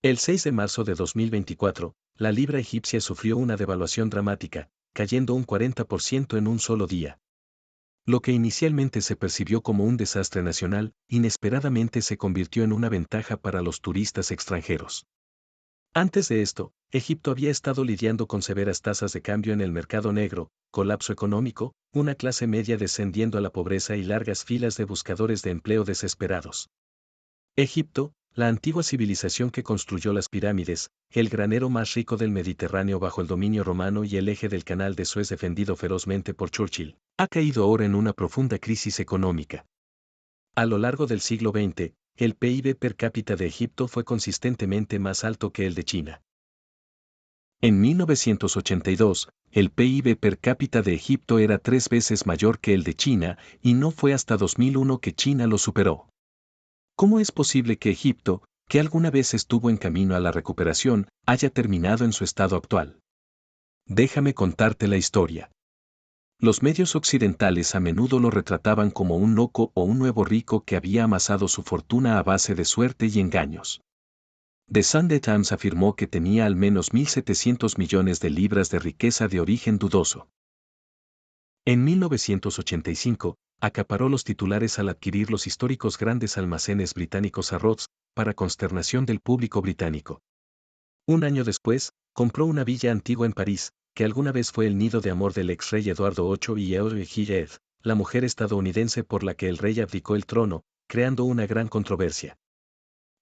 El 6 de marzo de 2024, la libra egipcia sufrió una devaluación dramática, cayendo un 40% en un solo día. Lo que inicialmente se percibió como un desastre nacional, inesperadamente se convirtió en una ventaja para los turistas extranjeros. Antes de esto, Egipto había estado lidiando con severas tasas de cambio en el mercado negro, colapso económico, una clase media descendiendo a la pobreza y largas filas de buscadores de empleo desesperados. Egipto, la antigua civilización que construyó las pirámides, el granero más rico del Mediterráneo bajo el dominio romano y el eje del canal de Suez defendido ferozmente por Churchill, ha caído ahora en una profunda crisis económica. A lo largo del siglo XX, el PIB per cápita de Egipto fue consistentemente más alto que el de China. En 1982, el PIB per cápita de Egipto era 3 veces mayor que el de China, y no fue hasta 2001 que China lo superó. ¿Cómo es posible que Egipto, que alguna vez estuvo en camino a la recuperación, haya terminado en su estado actual? Déjame contarte la historia. Los medios occidentales a menudo lo retrataban como un loco o un nuevo rico que había amasado su fortuna a base de suerte y engaños. The Sunday Times afirmó que tenía al menos 1.700 millones de libras de riqueza de origen dudoso. En 1985, acaparó los titulares al adquirir los históricos grandes almacenes británicos Harrods, para consternación del público británico. Un año después, compró una villa antigua en París, que alguna vez fue el nido de amor del ex rey Eduardo VIII y Eogie, la mujer estadounidense por la que el rey abdicó el trono, creando una gran controversia.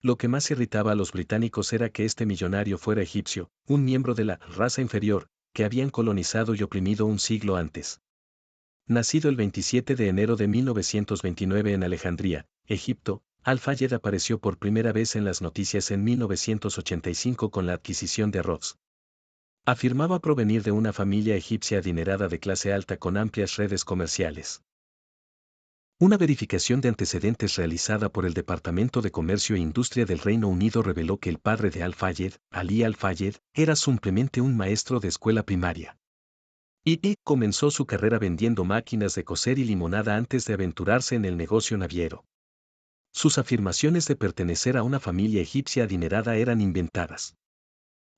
Lo que más irritaba a los británicos era que este millonario fuera egipcio, un miembro de la raza inferior, que habían colonizado y oprimido un siglo antes. Nacido el 27 de enero de 1929 en Alejandría, Egipto, Al-Fayed apareció por primera vez en las noticias en 1985 con la adquisición de Harrods. Afirmaba provenir de una familia egipcia adinerada de clase alta con amplias redes comerciales. Una verificación de antecedentes realizada por el Departamento de Comercio e Industria del Reino Unido reveló que el padre de Al-Fayed, Ali Al-Fayed, era simplemente un maestro de escuela primaria. Y comenzó su carrera vendiendo máquinas de coser y limonada antes de aventurarse en el negocio naviero. Sus afirmaciones de pertenecer a una familia egipcia adinerada eran inventadas.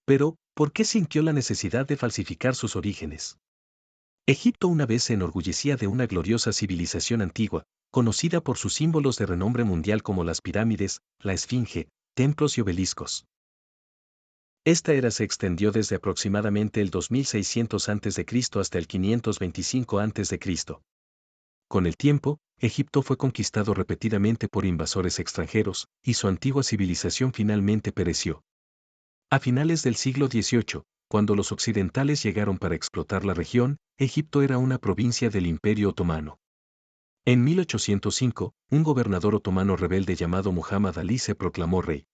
Pero, ¿por qué sintió la necesidad de falsificar sus orígenes? Egipto una vez se enorgullecía de una gloriosa civilización antigua, conocida por sus símbolos de renombre mundial como las pirámides, la esfinge, templos y obeliscos. Esta era se extendió desde aproximadamente el 2600 a.C. hasta el 525 a.C. Con el tiempo, Egipto fue conquistado repetidamente por invasores extranjeros, y su antigua civilización finalmente pereció. A finales del siglo XVIII, cuando los occidentales llegaron para explotar la región, Egipto era una provincia del Imperio Otomano. En 1805, un gobernador otomano rebelde llamado Muhammad Ali se proclamó rey.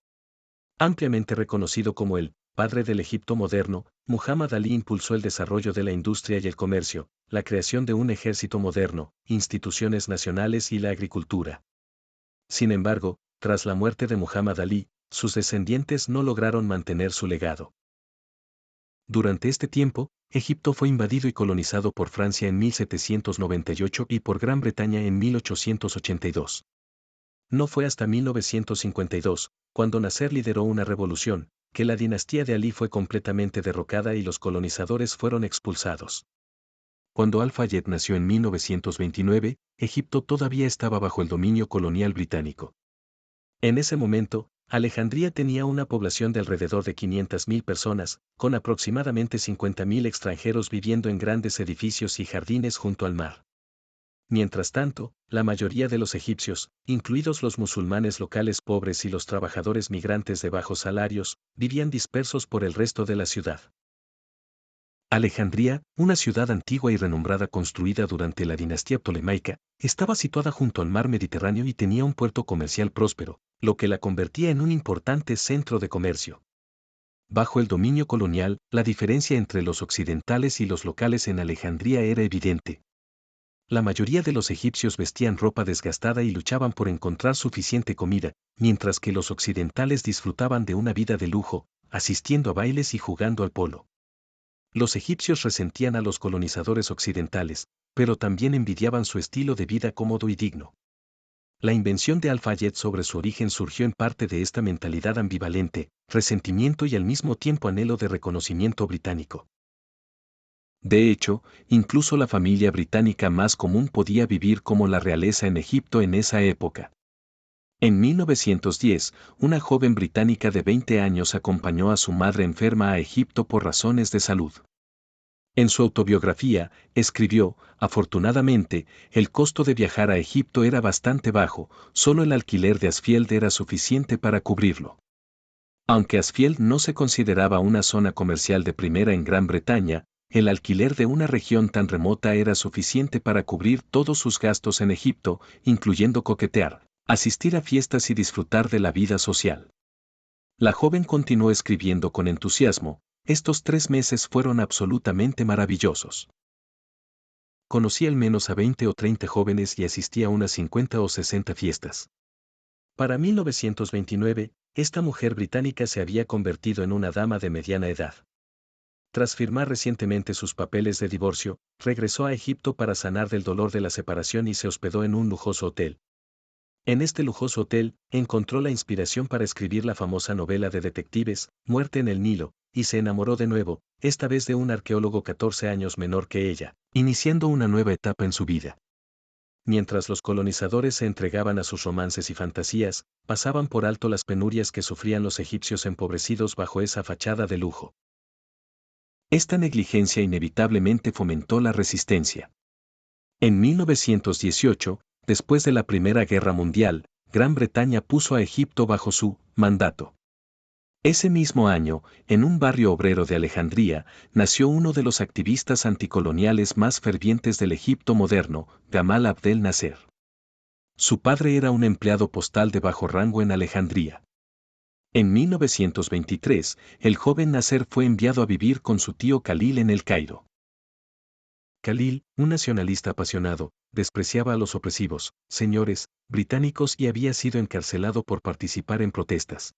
Ampliamente reconocido como el padre del Egipto moderno, Muhammad Ali impulsó el desarrollo de la industria y el comercio, la creación de un ejército moderno, instituciones nacionales y la agricultura. Sin embargo, tras la muerte de Muhammad Ali, sus descendientes no lograron mantener su legado. Durante este tiempo, Egipto fue invadido y colonizado por Francia en 1798 y por Gran Bretaña en 1882. No fue hasta 1952, cuando Nasser lideró una revolución, que la dinastía de Ali fue completamente derrocada y los colonizadores fueron expulsados. Cuando Al-Fayed nació en 1929, Egipto todavía estaba bajo el dominio colonial británico. En ese momento, Alejandría tenía una población de alrededor de 500.000 personas, con aproximadamente 50.000 extranjeros viviendo en grandes edificios y jardines junto al mar. Mientras tanto, la mayoría de los egipcios, incluidos los musulmanes locales pobres y los trabajadores migrantes de bajos salarios, vivían dispersos por el resto de la ciudad. Alejandría, una ciudad antigua y renombrada construida durante la dinastía ptolemaica, estaba situada junto al mar Mediterráneo y tenía un puerto comercial próspero, lo que la convertía en un importante centro de comercio. Bajo el dominio colonial, la diferencia entre los occidentales y los locales en Alejandría era evidente. La mayoría de los egipcios vestían ropa desgastada y luchaban por encontrar suficiente comida, mientras que los occidentales disfrutaban de una vida de lujo, asistiendo a bailes y jugando al polo. Los egipcios resentían a los colonizadores occidentales, pero también envidiaban su estilo de vida cómodo y digno. La invención de Al-Fayed sobre su origen surgió en parte de esta mentalidad ambivalente, resentimiento y al mismo tiempo anhelo de reconocimiento británico. De hecho, incluso la familia británica más común podía vivir como la realeza en Egipto en esa época. En 1910, una joven británica de 20 años acompañó a su madre enferma a Egipto por razones de salud. En su autobiografía, escribió, afortunadamente, el costo de viajar a Egipto era bastante bajo, solo el alquiler de Asfield era suficiente para cubrirlo. Aunque Asfield no se consideraba una zona comercial de primera en Gran Bretaña, el alquiler de una región tan remota era suficiente para cubrir todos sus gastos en Egipto, incluyendo coquetear, asistir a fiestas y disfrutar de la vida social. La joven continuó escribiendo con entusiasmo, estos 3 meses fueron absolutamente maravillosos. Conocí al menos a 20 o 30 jóvenes y asistí a unas 50 o 60 fiestas. Para 1929, esta mujer británica se había convertido en una dama de mediana edad. Tras firmar recientemente sus papeles de divorcio, regresó a Egipto para sanar del dolor de la separación y se hospedó en un lujoso hotel. En este lujoso hotel, encontró la inspiración para escribir la famosa novela de detectives, Muerte en el Nilo, y se enamoró de nuevo, esta vez de un arqueólogo 14 años menor que ella, iniciando una nueva etapa en su vida. Mientras los colonizadores se entregaban a sus romances y fantasías, pasaban por alto las penurias que sufrían los egipcios empobrecidos bajo esa fachada de lujo. Esta negligencia inevitablemente fomentó la resistencia. En 1918, después de la Primera Guerra Mundial, Gran Bretaña puso a Egipto bajo su mandato. Ese mismo año, en un barrio obrero de Alejandría, nació uno de los activistas anticoloniales más fervientes del Egipto moderno, Gamal Abdel Nasser. Su padre era un empleado postal de bajo rango en Alejandría. En 1923, el joven Nasser fue enviado a vivir con su tío Khalil en El Cairo. Khalil, un nacionalista apasionado, despreciaba a los opresivos, señores, británicos y había sido encarcelado por participar en protestas.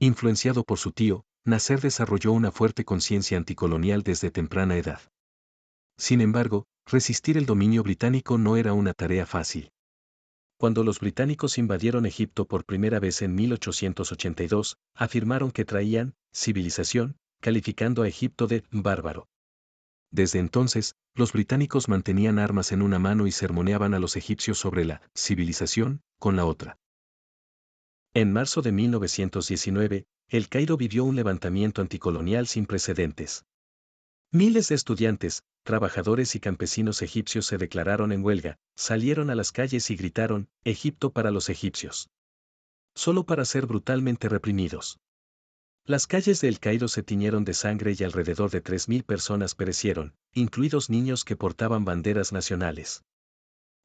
Influenciado por su tío, Nasser desarrolló una fuerte conciencia anticolonial desde temprana edad. Sin embargo, resistir el dominio británico no era una tarea fácil. Cuando los británicos invadieron Egipto por primera vez en 1882, afirmaron que traían civilización, calificando a Egipto de bárbaro. Desde entonces, los británicos mantenían armas en una mano y sermoneaban a los egipcios sobre la civilización con la otra. En marzo de 1919, El Cairo vivió un levantamiento anticolonial sin precedentes. Miles de estudiantes, trabajadores y campesinos egipcios se declararon en huelga, salieron a las calles y gritaron, Egipto para los egipcios. Solo para ser brutalmente reprimidos. Las calles de El Cairo se tiñeron de sangre y alrededor de 3.000 personas perecieron, incluidos niños que portaban banderas nacionales.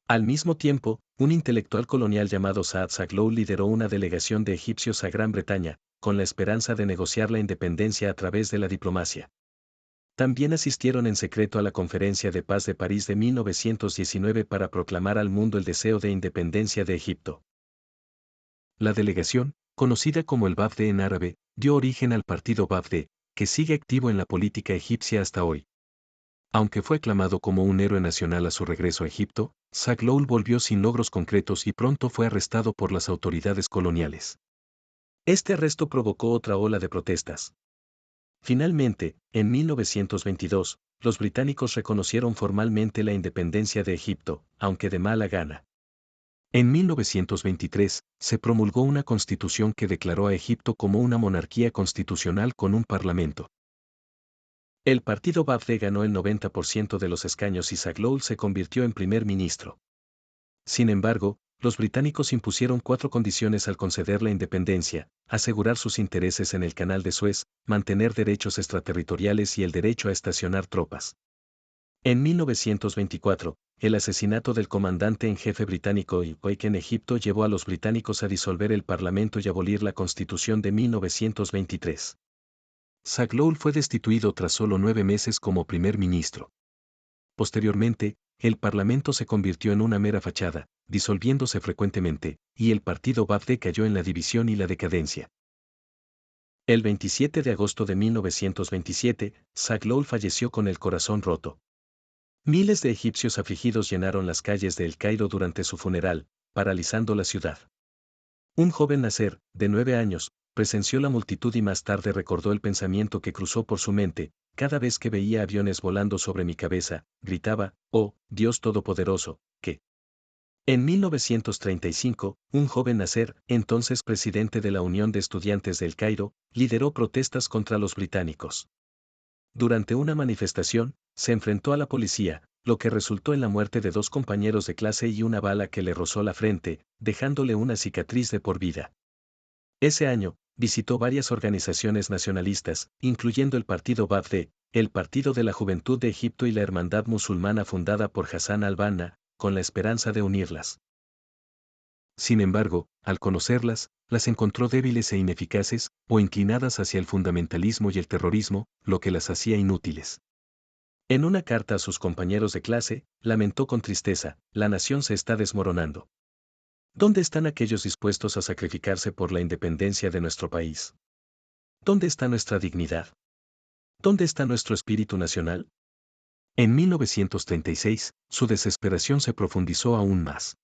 Al mismo tiempo, un intelectual colonial llamado Saad Zaghloul lideró una delegación de egipcios a Gran Bretaña, con la esperanza de negociar la independencia a través de la diplomacia. También asistieron en secreto a la Conferencia de Paz de París de 1919 para proclamar al mundo el deseo de independencia de Egipto. La delegación, conocida como el Wafd en árabe, dio origen al partido Wafd, que sigue activo en la política egipcia hasta hoy. Aunque fue aclamado como un héroe nacional a su regreso a Egipto, Zaghloul volvió sin logros concretos y pronto fue arrestado por las autoridades coloniales. Este arresto provocó otra ola de protestas. Finalmente, en 1922, los británicos reconocieron formalmente la independencia de Egipto, aunque de mala gana. En 1923, se promulgó una constitución que declaró a Egipto como una monarquía constitucional con un parlamento. El partido Wafd ganó el 90% de los escaños y Zaghloul se convirtió en primer ministro. Sin embargo, los británicos impusieron 4 condiciones al conceder la independencia: asegurar sus intereses en el Canal de Suez, mantener derechos extraterritoriales y el derecho a estacionar tropas. En 1924, el asesinato del comandante en jefe británico Ibn en Egipto llevó a los británicos a disolver el parlamento y abolir la Constitución de 1923. Zaghloul fue destituido tras solo 9 meses como primer ministro. Posteriormente, el parlamento se convirtió en una mera fachada, disolviéndose frecuentemente, y el partido Wafd cayó en la división y la decadencia. El 27 de agosto de 1927, Zaghloul falleció con el corazón roto. Miles de egipcios afligidos llenaron las calles de El Cairo durante su funeral, paralizando la ciudad. Un joven Nasser, de 9 años, presenció la multitud y más tarde recordó el pensamiento que cruzó por su mente: cada vez que veía aviones volando sobre mi cabeza, gritaba, oh, Dios Todopoderoso, que... En 1935, un joven Nasser, entonces presidente de la Unión de Estudiantes del Cairo, lideró protestas contra los británicos. Durante una manifestación, se enfrentó a la policía, lo que resultó en la muerte de 2 compañeros de clase y una bala que le rozó la frente, dejándole una cicatriz de por vida. Ese año, visitó varias organizaciones nacionalistas, incluyendo el Partido Ba'ath, el Partido de la Juventud de Egipto y la Hermandad Musulmana fundada por Hassan al-Banna, con la esperanza de unirlas. Sin embargo, al conocerlas, las encontró débiles e ineficaces, o inclinadas hacia el fundamentalismo y el terrorismo, lo que las hacía inútiles. En una carta a sus compañeros de clase, lamentó con tristeza: la nación se está desmoronando. ¿Dónde están aquellos dispuestos a sacrificarse por la independencia de nuestro país? ¿Dónde está nuestra dignidad? ¿Dónde está nuestro espíritu nacional? En 1936, su desesperación se profundizó aún más.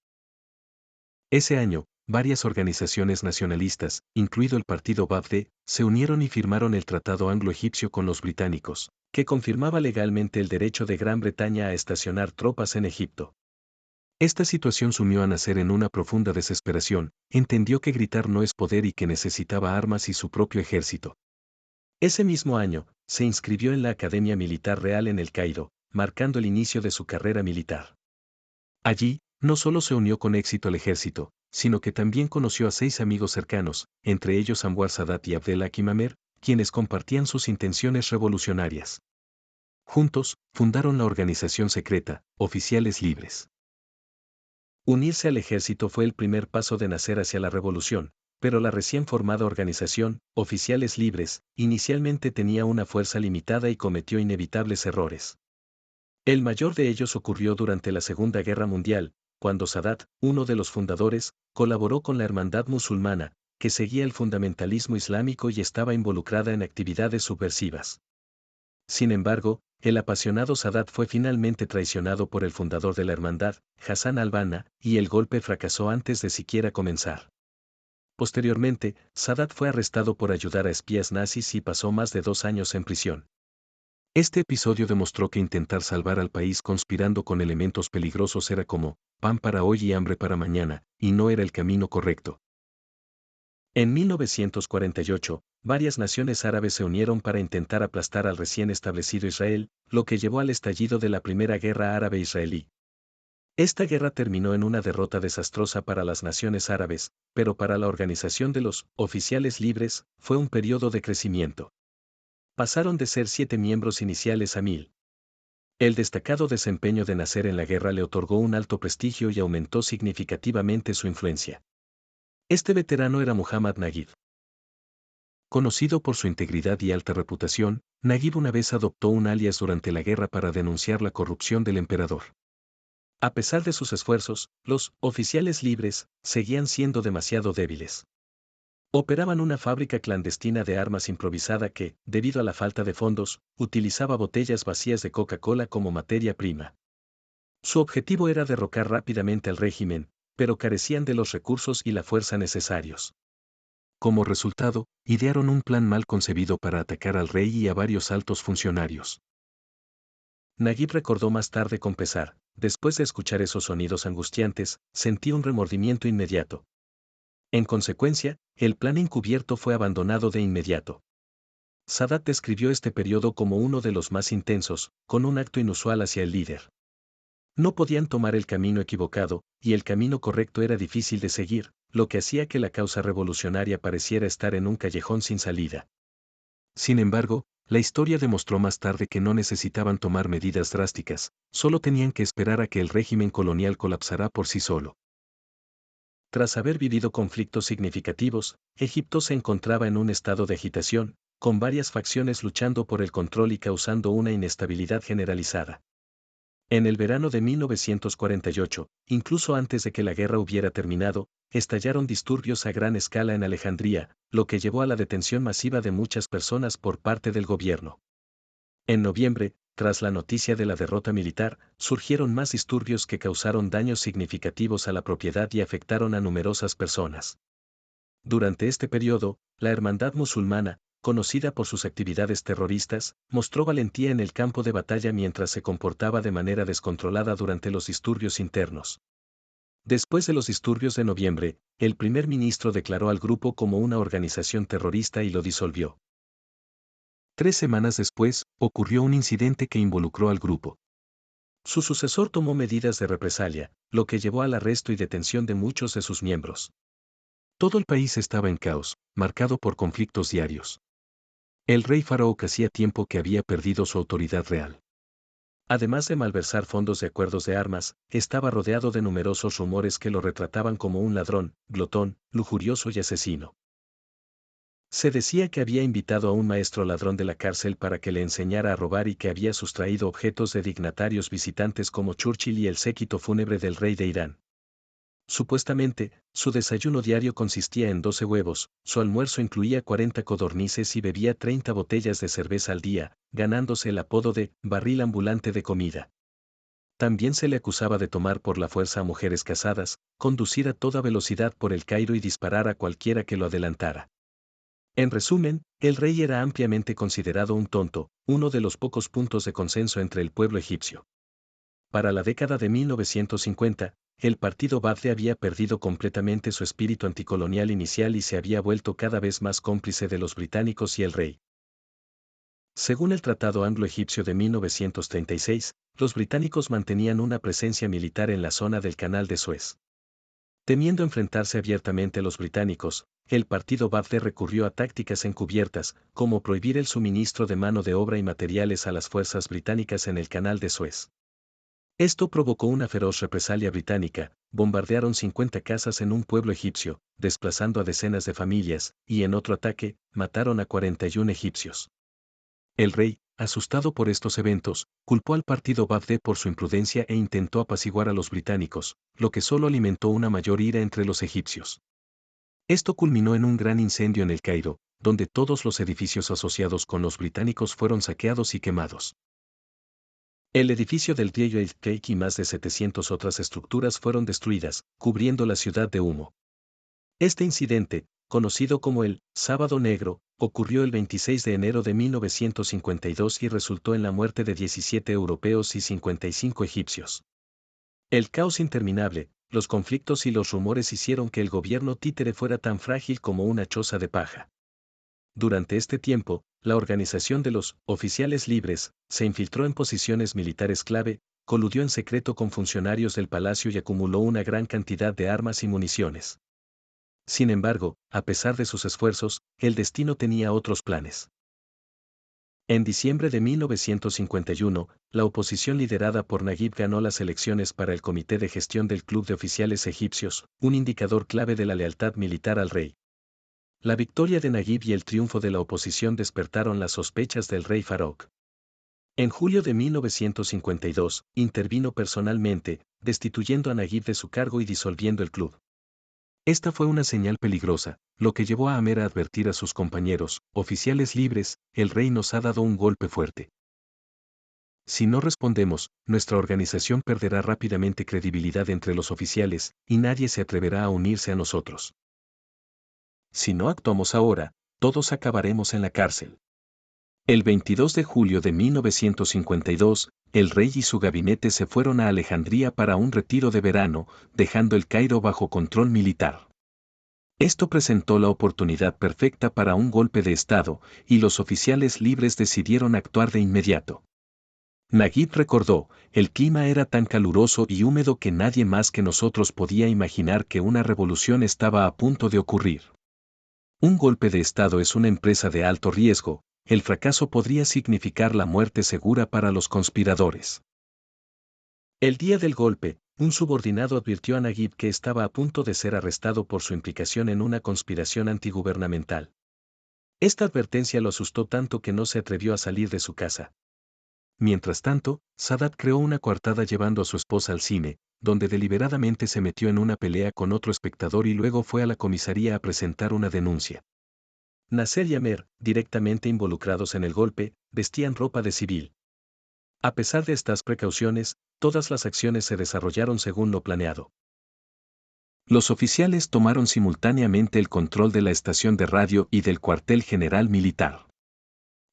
Ese año, varias organizaciones nacionalistas, incluido el Partido Ba'ath, se unieron y firmaron el Tratado Anglo-Egipcio con los británicos, que confirmaba legalmente el derecho de Gran Bretaña a estacionar tropas en Egipto. Esta situación sumió a Nasser en una profunda desesperación. Entendió que gritar no es poder y que necesitaba armas y su propio ejército. Ese mismo año, se inscribió en la Academia Militar Real en El Cairo, marcando el inicio de su carrera militar. Allí, no solo se unió con éxito al ejército, sino que también conoció a 6 amigos cercanos, entre ellos Anwar Sadat y Abdel Hakim Amer, quienes compartían sus intenciones revolucionarias. Juntos, fundaron la organización secreta, Oficiales Libres. Unirse al ejército fue el primer paso de Nasser hacia la revolución, pero la recién formada organización, Oficiales Libres, inicialmente tenía una fuerza limitada y cometió inevitables errores. El mayor de ellos ocurrió durante la Segunda Guerra Mundial, cuando Sadat, uno de los fundadores, colaboró con la Hermandad Musulmana, que seguía el fundamentalismo islámico y estaba involucrada en actividades subversivas. Sin embargo, el apasionado Sadat fue finalmente traicionado por el fundador de la hermandad, Hassan al-Banna, y el golpe fracasó antes de siquiera comenzar. Posteriormente, Sadat fue arrestado por ayudar a espías nazis y pasó más de 2 años en prisión. Este episodio demostró que intentar salvar al país conspirando con elementos peligrosos era como pan para hoy y hambre para mañana, y no era el camino correcto. En 1948, varias naciones árabes se unieron para intentar aplastar al recién establecido Israel, lo que llevó al estallido de la Primera Guerra Árabe-Israelí. Esta guerra terminó en una derrota desastrosa para las naciones árabes, pero para la organización de los Oficiales Libres, fue un periodo de crecimiento. Pasaron de ser 7 miembros iniciales a 1000. El destacado desempeño de Nasser en la guerra le otorgó un alto prestigio y aumentó significativamente su influencia. Este veterano era Muhammad Naguib. Conocido por su integridad y alta reputación, Naguib una vez adoptó un alias durante la guerra para denunciar la corrupción del emperador. A pesar de sus esfuerzos, los Oficiales Libres seguían siendo demasiado débiles. Operaban una fábrica clandestina de armas improvisada que, debido a la falta de fondos, utilizaba botellas vacías de Coca-Cola como materia prima. Su objetivo era derrocar rápidamente al régimen, pero carecían de los recursos y la fuerza necesarios. Como resultado, idearon un plan mal concebido para atacar al rey y a varios altos funcionarios. Naguib recordó más tarde con pesar: después de escuchar esos sonidos angustiantes, sentí un remordimiento inmediato. En consecuencia, el plan encubierto fue abandonado de inmediato. Sadat describió este periodo como uno de los más intensos, con un acto inusual hacia el líder. No podían tomar el camino equivocado, y el camino correcto era difícil de seguir, lo que hacía que la causa revolucionaria pareciera estar en un callejón sin salida. Sin embargo, la historia demostró más tarde que no necesitaban tomar medidas drásticas, solo tenían que esperar a que el régimen colonial colapsara por sí solo. Tras haber vivido conflictos significativos, Egipto se encontraba en un estado de agitación, con varias facciones luchando por el control y causando una inestabilidad generalizada. En el verano de 1948, incluso antes de que la guerra hubiera terminado, estallaron disturbios a gran escala en Alejandría, lo que llevó a la detención masiva de muchas personas por parte del gobierno. En noviembre, tras la noticia de la derrota militar, surgieron más disturbios que causaron daños significativos a la propiedad y afectaron a numerosas personas. Durante este periodo, la Hermandad Musulmana, conocida por sus actividades terroristas, mostró valentía en el campo de batalla mientras se comportaba de manera descontrolada durante los disturbios internos. Después de los disturbios de noviembre, el primer ministro declaró al grupo como una organización terrorista y lo disolvió. 3 semanas después, ocurrió un incidente que involucró al grupo. Su sucesor tomó medidas de represalia, lo que llevó al arresto y detención de muchos de sus miembros. Todo el país estaba en caos, marcado por conflictos diarios. El rey Farouk hacía tiempo que había perdido su autoridad real. Además de malversar fondos de acuerdos de armas, estaba rodeado de numerosos rumores que lo retrataban como un ladrón, glotón, lujurioso y asesino. Se decía que había invitado a un maestro ladrón de la cárcel para que le enseñara a robar y que había sustraído objetos de dignatarios visitantes como Churchill y el séquito fúnebre del rey de Irán. Supuestamente, su desayuno diario consistía en 12 huevos, su almuerzo incluía 40 codornices y bebía 30 botellas de cerveza al día, ganándose el apodo de barril ambulante de comida. También se le acusaba de tomar por la fuerza a mujeres casadas, conducir a toda velocidad por el Cairo y disparar a cualquiera que lo adelantara. En resumen, el rey era ampliamente considerado un tonto, uno de los pocos puntos de consenso entre el pueblo egipcio. Para la década de 1950, el partido Ba'ath había perdido completamente su espíritu anticolonial inicial y se había vuelto cada vez más cómplice de los británicos y el rey. Según el Tratado Anglo-Egipcio de 1936, los británicos mantenían una presencia militar en la zona del Canal de Suez. Temiendo enfrentarse abiertamente a los británicos, el partido Ba'ath recurrió a tácticas encubiertas, como prohibir el suministro de mano de obra y materiales a las fuerzas británicas en el Canal de Suez. Esto provocó una feroz represalia británica, bombardearon 50 casas en un pueblo egipcio, desplazando a decenas de familias, y en otro ataque, mataron a 41 egipcios. El rey, asustado por estos eventos, culpó al partido Ba'ath por su imprudencia e intentó apaciguar a los británicos, lo que solo alimentó una mayor ira entre los egipcios. Esto culminó en un gran incendio en el Cairo, donde todos los edificios asociados con los británicos fueron saqueados y quemados. El edificio del Rey El Sheikh y más de 700 otras estructuras fueron destruidas, cubriendo la ciudad de humo. Este incidente, conocido como el Sábado Negro, ocurrió el 26 de enero de 1952 y resultó en la muerte de 17 europeos y 55 egipcios. El caos interminable, los conflictos y los rumores hicieron que el gobierno títere fuera tan frágil como una choza de paja. Durante este tiempo, la organización de los oficiales libres se infiltró en posiciones militares clave, coludió en secreto con funcionarios del palacio y acumuló una gran cantidad de armas y municiones. Sin embargo, a pesar de sus esfuerzos, el destino tenía otros planes. En diciembre de 1951, la oposición liderada por Naguib ganó las elecciones para el Comité de Gestión del Club de Oficiales Egipcios, un indicador clave de la lealtad militar al rey. La victoria de Naguib y el triunfo de la oposición despertaron las sospechas del rey Farouk. En julio de 1952, intervino personalmente, destituyendo a Naguib de su cargo y disolviendo el club. Esta fue una señal peligrosa, lo que llevó a Amer a advertir a sus compañeros, oficiales libres, el rey nos ha dado un golpe fuerte. Si no respondemos, nuestra organización perderá rápidamente credibilidad entre los oficiales, y nadie se atreverá a unirse a nosotros. Si no actuamos ahora, todos acabaremos en la cárcel. El 22 de julio de 1952, el rey y su gabinete se fueron a Alejandría para un retiro de verano, dejando el Cairo bajo control militar. Esto presentó la oportunidad perfecta para un golpe de Estado, y los oficiales libres decidieron actuar de inmediato. Naguib recordó, el clima era tan caluroso y húmedo que nadie más que nosotros podía imaginar que una revolución estaba a punto de ocurrir. Un golpe de Estado es una empresa de alto riesgo, el fracaso podría significar la muerte segura para los conspiradores. El día del golpe, un subordinado advirtió a Naguib que estaba a punto de ser arrestado por su implicación en una conspiración antigubernamental. Esta advertencia lo asustó tanto que no se atrevió a salir de su casa. Mientras tanto, Sadat creó una coartada llevando a su esposa al cine, donde deliberadamente se metió en una pelea con otro espectador y luego fue a la comisaría a presentar una denuncia. Nasser y Amer, directamente involucrados en el golpe, vestían ropa de civil. A pesar de estas precauciones, todas las acciones se desarrollaron según lo planeado. Los oficiales tomaron simultáneamente el control de la estación de radio y del cuartel general militar.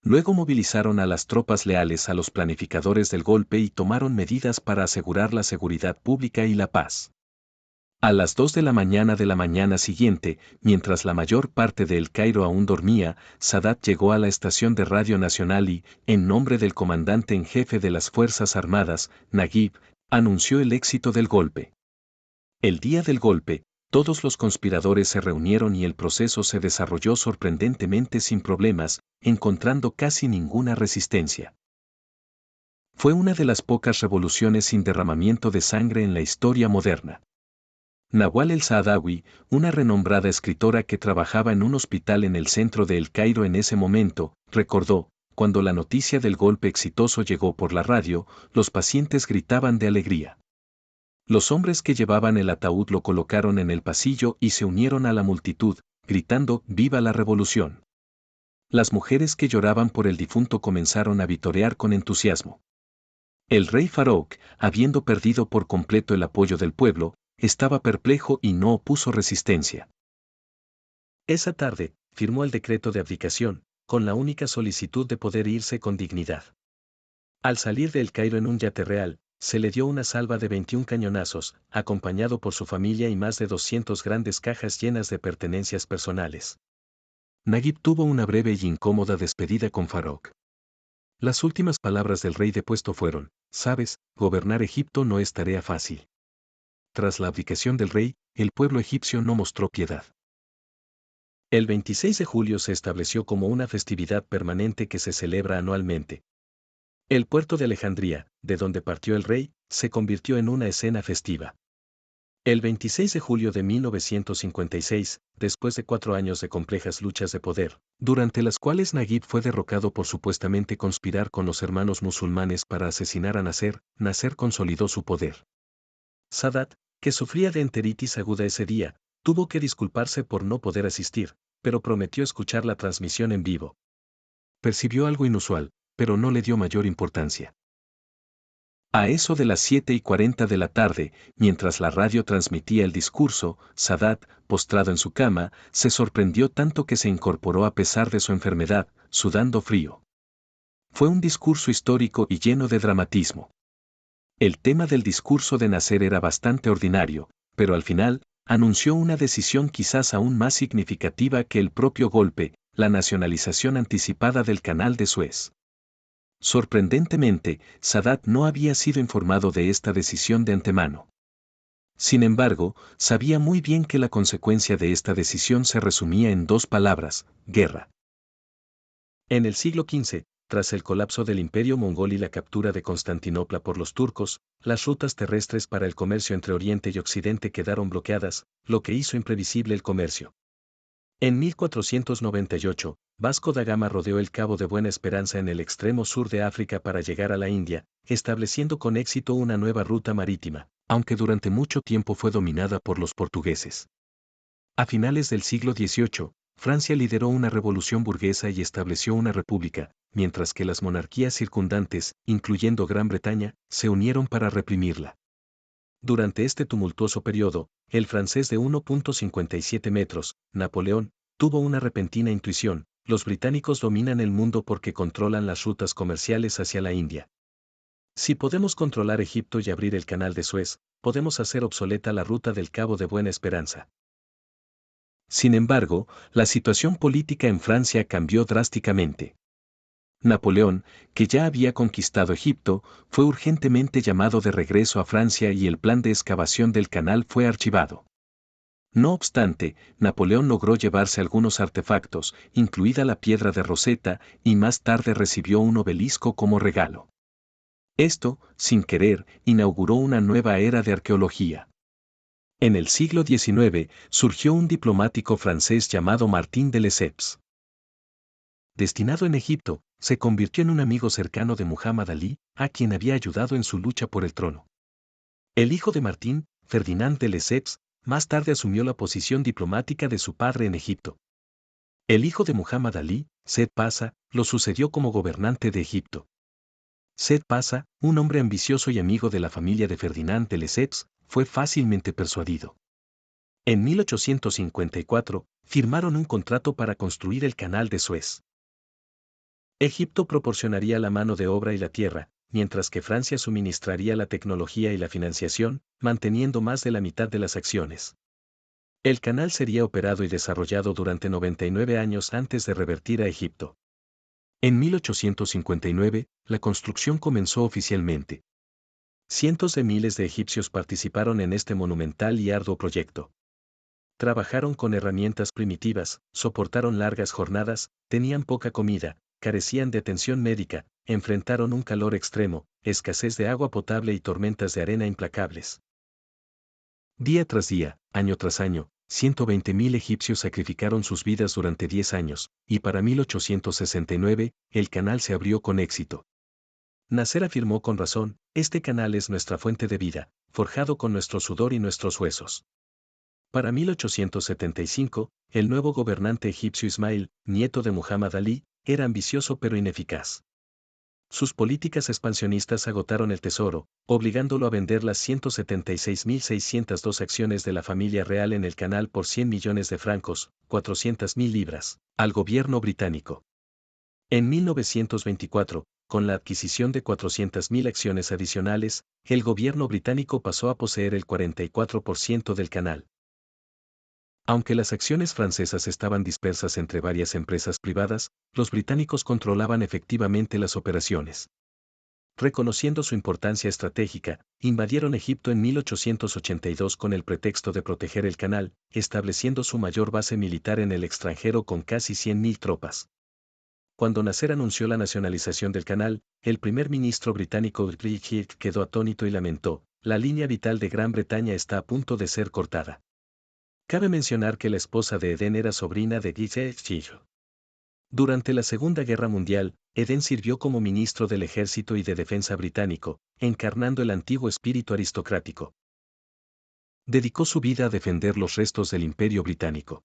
Luego movilizaron a las tropas leales a los planificadores del golpe y tomaron medidas para asegurar la seguridad pública y la paz. A las 2 de la mañana siguiente, mientras la mayor parte de El Cairo aún dormía, Sadat llegó a la estación de Radio Nacional y, en nombre del comandante en jefe de las Fuerzas Armadas, Naguib, anunció el éxito del golpe. El día del golpe, todos los conspiradores se reunieron y el proceso se desarrolló sorprendentemente sin problemas, encontrando casi ninguna resistencia. Fue una de las pocas revoluciones sin derramamiento de sangre en la historia moderna. Nawal el-Saadawi, una renombrada escritora que trabajaba en un hospital en el centro de El Cairo en ese momento, recordó, cuando la noticia del golpe exitoso llegó por la radio, los pacientes gritaban de alegría. Los hombres que llevaban el ataúd lo colocaron en el pasillo y se unieron a la multitud, gritando «¡Viva la revolución!». Las mujeres que lloraban por el difunto comenzaron a vitorear con entusiasmo. El rey Farouk, habiendo perdido por completo el apoyo del pueblo, estaba perplejo y no opuso resistencia. Esa tarde, firmó el decreto de abdicación, con la única solicitud de poder irse con dignidad. Al salir de El Cairo en un yate real, se le dio una salva de 21 cañonazos, acompañado por su familia y más de 200 grandes cajas llenas de pertenencias personales. Naguib tuvo una breve y incómoda despedida con Farouk. Las últimas palabras del rey depuesto fueron: «Sabes, gobernar Egipto no es tarea fácil». Tras la abdicación del rey, el pueblo egipcio no mostró piedad. El 26 de julio se estableció como una festividad permanente que se celebra anualmente. El puerto de Alejandría, de donde partió el rey, se convirtió en una escena festiva. El 26 de julio de 1956, después de 4 años de complejas luchas de poder, durante las cuales Naguib fue derrocado por supuestamente conspirar con los hermanos musulmanes para asesinar a Nasser, Nasser consolidó su poder. Sadat, que sufría de enteritis aguda ese día, tuvo que disculparse por no poder asistir, pero prometió escuchar la transmisión en vivo. Percibió algo inusual, pero no le dio mayor importancia. A eso de las 7:40 de la tarde, mientras la radio transmitía el discurso, Sadat, postrado en su cama, se sorprendió tanto que se incorporó a pesar de su enfermedad, sudando frío. Fue un discurso histórico y lleno de dramatismo. El tema del discurso de Nasser era bastante ordinario, pero al final, anunció una decisión quizás aún más significativa que el propio golpe, la nacionalización anticipada del Canal de Suez. Sorprendentemente, Sadat no había sido informado de esta decisión de antemano. Sin embargo, sabía muy bien que la consecuencia de esta decisión se resumía en 2 palabras: guerra. En el siglo XV, tras el colapso del Imperio mongol y la captura de Constantinopla por los turcos, las rutas terrestres para el comercio entre Oriente y Occidente quedaron bloqueadas, lo que hizo imprevisible el comercio. En 1498, Vasco da Gama rodeó el Cabo de Buena Esperanza en el extremo sur de África para llegar a la India, estableciendo con éxito una nueva ruta marítima, aunque durante mucho tiempo fue dominada por los portugueses. A finales del siglo XVIII, Francia lideró una revolución burguesa y estableció una república, mientras que las monarquías circundantes, incluyendo Gran Bretaña, se unieron para reprimirla. Durante este tumultuoso periodo, el francés de 1,57 metros, Napoleón, tuvo una repentina intuición: los británicos dominan el mundo porque controlan las rutas comerciales hacia la India. Si podemos controlar Egipto y abrir el canal de Suez, podemos hacer obsoleta la ruta del Cabo de Buena Esperanza. Sin embargo, la situación política en Francia cambió drásticamente. Napoleón, que ya había conquistado Egipto, fue urgentemente llamado de regreso a Francia y el plan de excavación del canal fue archivado. No obstante, Napoleón logró llevarse algunos artefactos, incluida la piedra de Rosetta, y más tarde recibió un obelisco como regalo. Esto, sin querer, inauguró una nueva era de arqueología. En el siglo XIX, surgió un diplomático francés llamado Martín de Lesseps. Destinado en Egipto, se convirtió en un amigo cercano de Muhammad Ali, a quien había ayudado en su lucha por el trono. El hijo de Martín, Ferdinand de Lesseps, más tarde asumió la posición diplomática de su padre en Egipto. El hijo de Muhammad Ali, Said Pasha, lo sucedió como gobernante de Egipto. Said Pasha, un hombre ambicioso y amigo de la familia de Ferdinand de Lesseps, fue fácilmente persuadido. En 1854, firmaron un contrato para construir el Canal de Suez. Egipto proporcionaría la mano de obra y la tierra, mientras que Francia suministraría la tecnología y la financiación, manteniendo más de la mitad de las acciones. El canal sería operado y desarrollado durante 99 años antes de revertir a Egipto. En 1859, la construcción comenzó oficialmente. Cientos de miles de egipcios participaron en este monumental y arduo proyecto. Trabajaron con herramientas primitivas, soportaron largas jornadas, tenían poca comida, carecían de atención médica, enfrentaron un calor extremo, escasez de agua potable y tormentas de arena implacables. Día tras día, año tras año, 120.000 egipcios sacrificaron sus vidas durante 10 años, y para 1869, el canal se abrió con éxito. Nasser afirmó con razón, este canal es nuestra fuente de vida, forjado con nuestro sudor y nuestros huesos. Para 1875, el nuevo gobernante egipcio Ismail, nieto de Muhammad Ali, era ambicioso pero ineficaz. Sus políticas expansionistas agotaron el tesoro, obligándolo a vender las 176.602 acciones de la familia real en el canal por 100 millones de francos, 400.000 libras, al gobierno británico. En 1924, con la adquisición de 400.000 acciones adicionales, el gobierno británico pasó a poseer el 44% del canal. Aunque las acciones francesas estaban dispersas entre varias empresas privadas, los británicos controlaban efectivamente las operaciones. Reconociendo su importancia estratégica, invadieron Egipto en 1882 con el pretexto de proteger el canal, estableciendo su mayor base militar en el extranjero con casi 100.000 tropas. Cuando Nasser anunció la nacionalización del canal, el primer ministro británico Brigid quedó atónito y lamentó, la línea vital de Gran Bretaña está a punto de ser cortada. Cabe mencionar que la esposa de Eden era sobrina de Guy. Durante la Segunda Guerra Mundial, Eden sirvió como ministro del Ejército y de Defensa británico, encarnando el antiguo espíritu aristocrático. Dedicó su vida a defender los restos del Imperio Británico.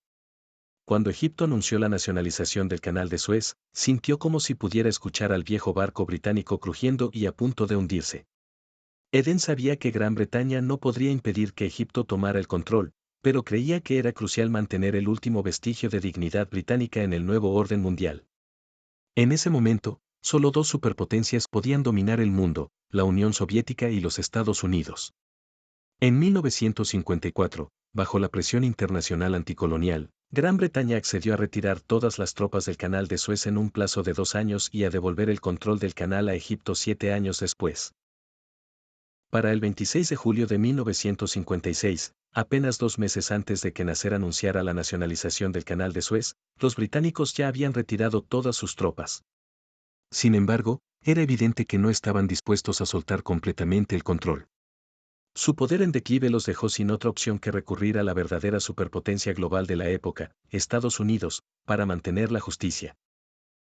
Cuando Egipto anunció la nacionalización del Canal de Suez, sintió como si pudiera escuchar al viejo barco británico crujiendo y a punto de hundirse. Eden sabía que Gran Bretaña no podría impedir que Egipto tomara el control, pero creía que era crucial mantener el último vestigio de dignidad británica en el nuevo orden mundial. En ese momento, solo dos superpotencias podían dominar el mundo, la Unión Soviética y los Estados Unidos. En 1954, bajo la presión internacional anticolonial, Gran Bretaña accedió a retirar todas las tropas del Canal de Suez en un plazo de 2 años y a devolver el control del canal a Egipto 7 años después. Para el 26 de julio de 1956, apenas 2 meses antes de que Nasser anunciara la nacionalización del Canal de Suez, los británicos ya habían retirado todas sus tropas. Sin embargo, era evidente que no estaban dispuestos a soltar completamente el control. Su poder en declive los dejó sin otra opción que recurrir a la verdadera superpotencia global de la época, Estados Unidos, para mantener la justicia.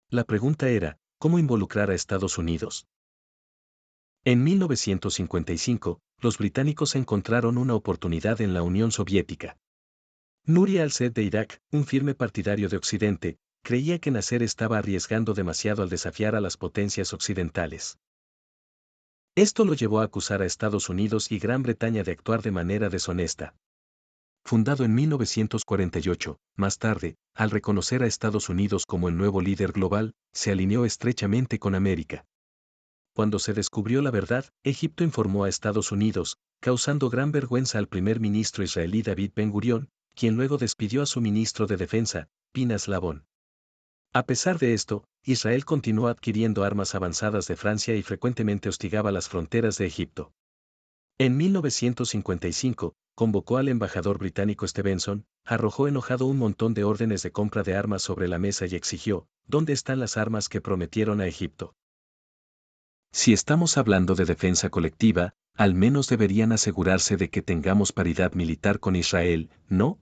La pregunta era, ¿cómo involucrar a Estados Unidos? En 1955, los británicos encontraron una oportunidad en la Unión Soviética. Nuri al-Said de Irak, un firme partidario de Occidente, creía que Nasser estaba arriesgando demasiado al desafiar a las potencias occidentales. Esto lo llevó a acusar a Estados Unidos y Gran Bretaña de actuar de manera deshonesta. Fundado en 1948, más tarde, al reconocer a Estados Unidos como el nuevo líder global, se alineó estrechamente con América. Cuando se descubrió la verdad, Egipto informó a Estados Unidos, causando gran vergüenza al primer ministro israelí David Ben-Gurión, quien luego despidió a su ministro de Defensa, Pinhas Labón. A pesar de esto, Israel continuó adquiriendo armas avanzadas de Francia y frecuentemente hostigaba las fronteras de Egipto. En 1955, convocó al embajador británico Stevenson, arrojó enojado un montón de órdenes de compra de armas sobre la mesa y exigió, ¿dónde están las armas que prometieron a Egipto? Si estamos hablando de defensa colectiva, al menos deberían asegurarse de que tengamos paridad militar con Israel, ¿no?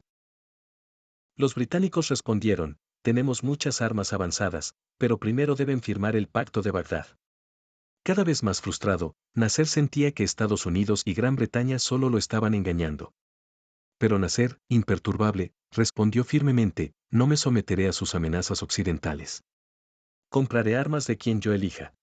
Los británicos respondieron, tenemos muchas armas avanzadas, pero primero deben firmar el Pacto de Bagdad. Cada vez más frustrado, Nasser sentía que Estados Unidos y Gran Bretaña solo lo estaban engañando. Pero Nasser, imperturbable, respondió firmemente, no me someteré a sus amenazas occidentales. Compraré armas de quien yo elija.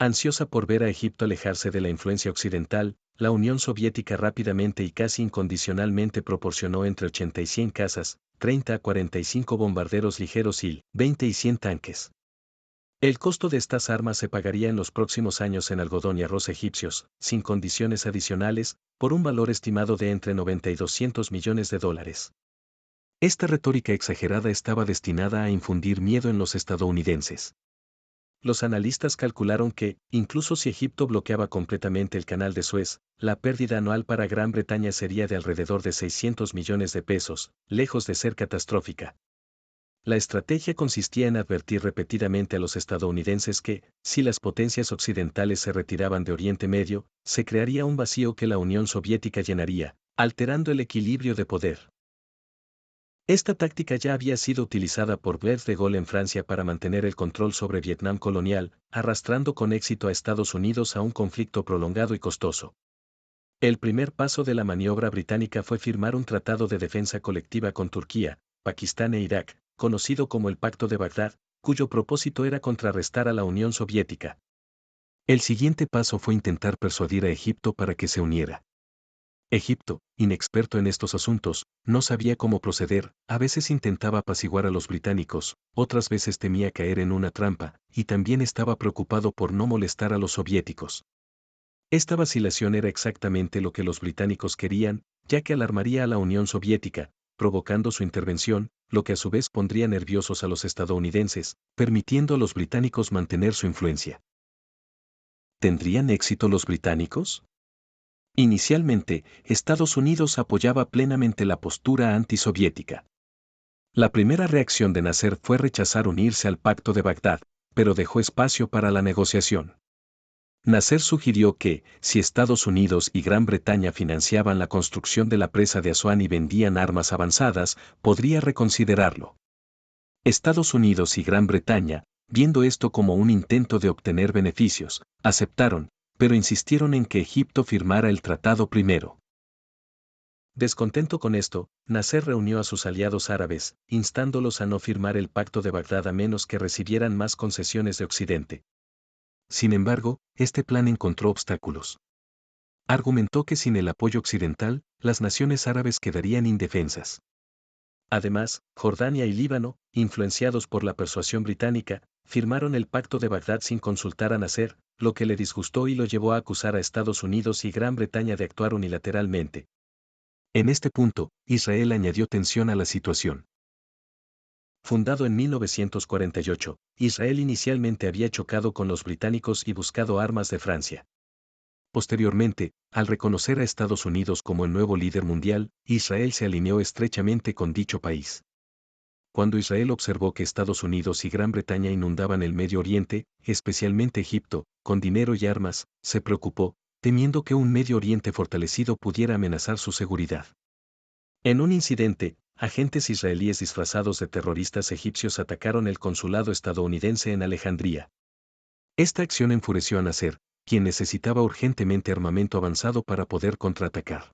Ansiosa por ver a Egipto alejarse de la influencia occidental, la Unión Soviética rápidamente y casi incondicionalmente proporcionó entre 80 y 100 cazas, 30 a 45 bombarderos ligeros y 20 y 100 tanques. El costo de estas armas se pagaría en los próximos años en algodón y arroz egipcios, sin condiciones adicionales, por un valor estimado de entre 90 y 200 millones de dólares. Esta retórica exagerada estaba destinada a infundir miedo en los estadounidenses. Los analistas calcularon que, incluso si Egipto bloqueaba completamente el canal de Suez, la pérdida anual para Gran Bretaña sería de alrededor de 600 millones de pesos, lejos de ser catastrófica. La estrategia consistía en advertir repetidamente a los estadounidenses que, si las potencias occidentales se retiraban de Oriente Medio, se crearía un vacío que la Unión Soviética llenaría, alterando el equilibrio de poder. Esta táctica ya había sido utilizada por Blaise de Gaulle en Francia para mantener el control sobre Vietnam colonial, arrastrando con éxito a Estados Unidos a un conflicto prolongado y costoso. El primer paso de la maniobra británica fue firmar un tratado de defensa colectiva con Turquía, Pakistán e Irak, conocido como el Pacto de Bagdad, cuyo propósito era contrarrestar a la Unión Soviética. El siguiente paso fue intentar persuadir a Egipto para que se uniera. Egipto, inexperto en estos asuntos, no sabía cómo proceder, a veces intentaba apaciguar a los británicos, otras veces temía caer en una trampa, y también estaba preocupado por no molestar a los soviéticos. Esta vacilación era exactamente lo que los británicos querían, ya que alarmaría a la Unión Soviética, provocando su intervención, lo que a su vez pondría nerviosos a los estadounidenses, permitiendo a los británicos mantener su influencia. ¿Tendrían éxito los británicos? Inicialmente, Estados Unidos apoyaba plenamente la postura antisoviética. La primera reacción de Nasser fue rechazar unirse al Pacto de Bagdad, pero dejó espacio para la negociación. Nasser sugirió que, si Estados Unidos y Gran Bretaña financiaban la construcción de la presa de Asuán y vendían armas avanzadas, podría reconsiderarlo. Estados Unidos y Gran Bretaña, viendo esto como un intento de obtener beneficios, aceptaron, pero insistieron en que Egipto firmara el tratado primero. Descontento con esto, Nasser reunió a sus aliados árabes, instándolos a no firmar el Pacto de Bagdad a menos que recibieran más concesiones de Occidente. Sin embargo, este plan encontró obstáculos. Argumentó que sin el apoyo occidental, las naciones árabes quedarían indefensas. Además, Jordania y Líbano, influenciados por la persuasión británica, firmaron el Pacto de Bagdad sin consultar a Nasser, lo que le disgustó y lo llevó a acusar a Estados Unidos y Gran Bretaña de actuar unilateralmente. En este punto, Israel añadió tensión a la situación. Fundado en 1948, Israel inicialmente había chocado con los británicos y buscado armas de Francia. Posteriormente, al reconocer a Estados Unidos como el nuevo líder mundial, Israel se alineó estrechamente con dicho país. Cuando Israel observó que Estados Unidos y Gran Bretaña inundaban el Medio Oriente, especialmente Egipto, con dinero y armas, se preocupó, temiendo que un Medio Oriente fortalecido pudiera amenazar su seguridad. En un incidente, agentes israelíes disfrazados de terroristas egipcios atacaron el consulado estadounidense en Alejandría. Esta acción enfureció a Nasser, quien necesitaba urgentemente armamento avanzado para poder contraatacar.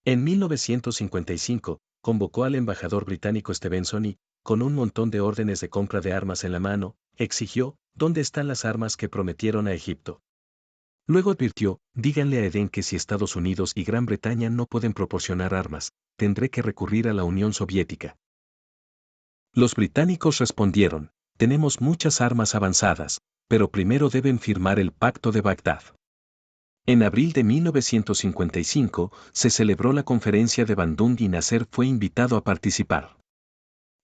En 1955, convocó al embajador británico Stevenson y, con un montón de órdenes de compra de armas en la mano, exigió, ¿dónde están las armas que prometieron a Egipto? Luego advirtió, díganle a Edén que si Estados Unidos y Gran Bretaña no pueden proporcionar armas, tendré que recurrir a la Unión Soviética. Los británicos respondieron, tenemos muchas armas avanzadas, pero primero deben firmar el Pacto de Bagdad. En abril de 1955, se celebró la conferencia de Bandung y Nasser fue invitado a participar.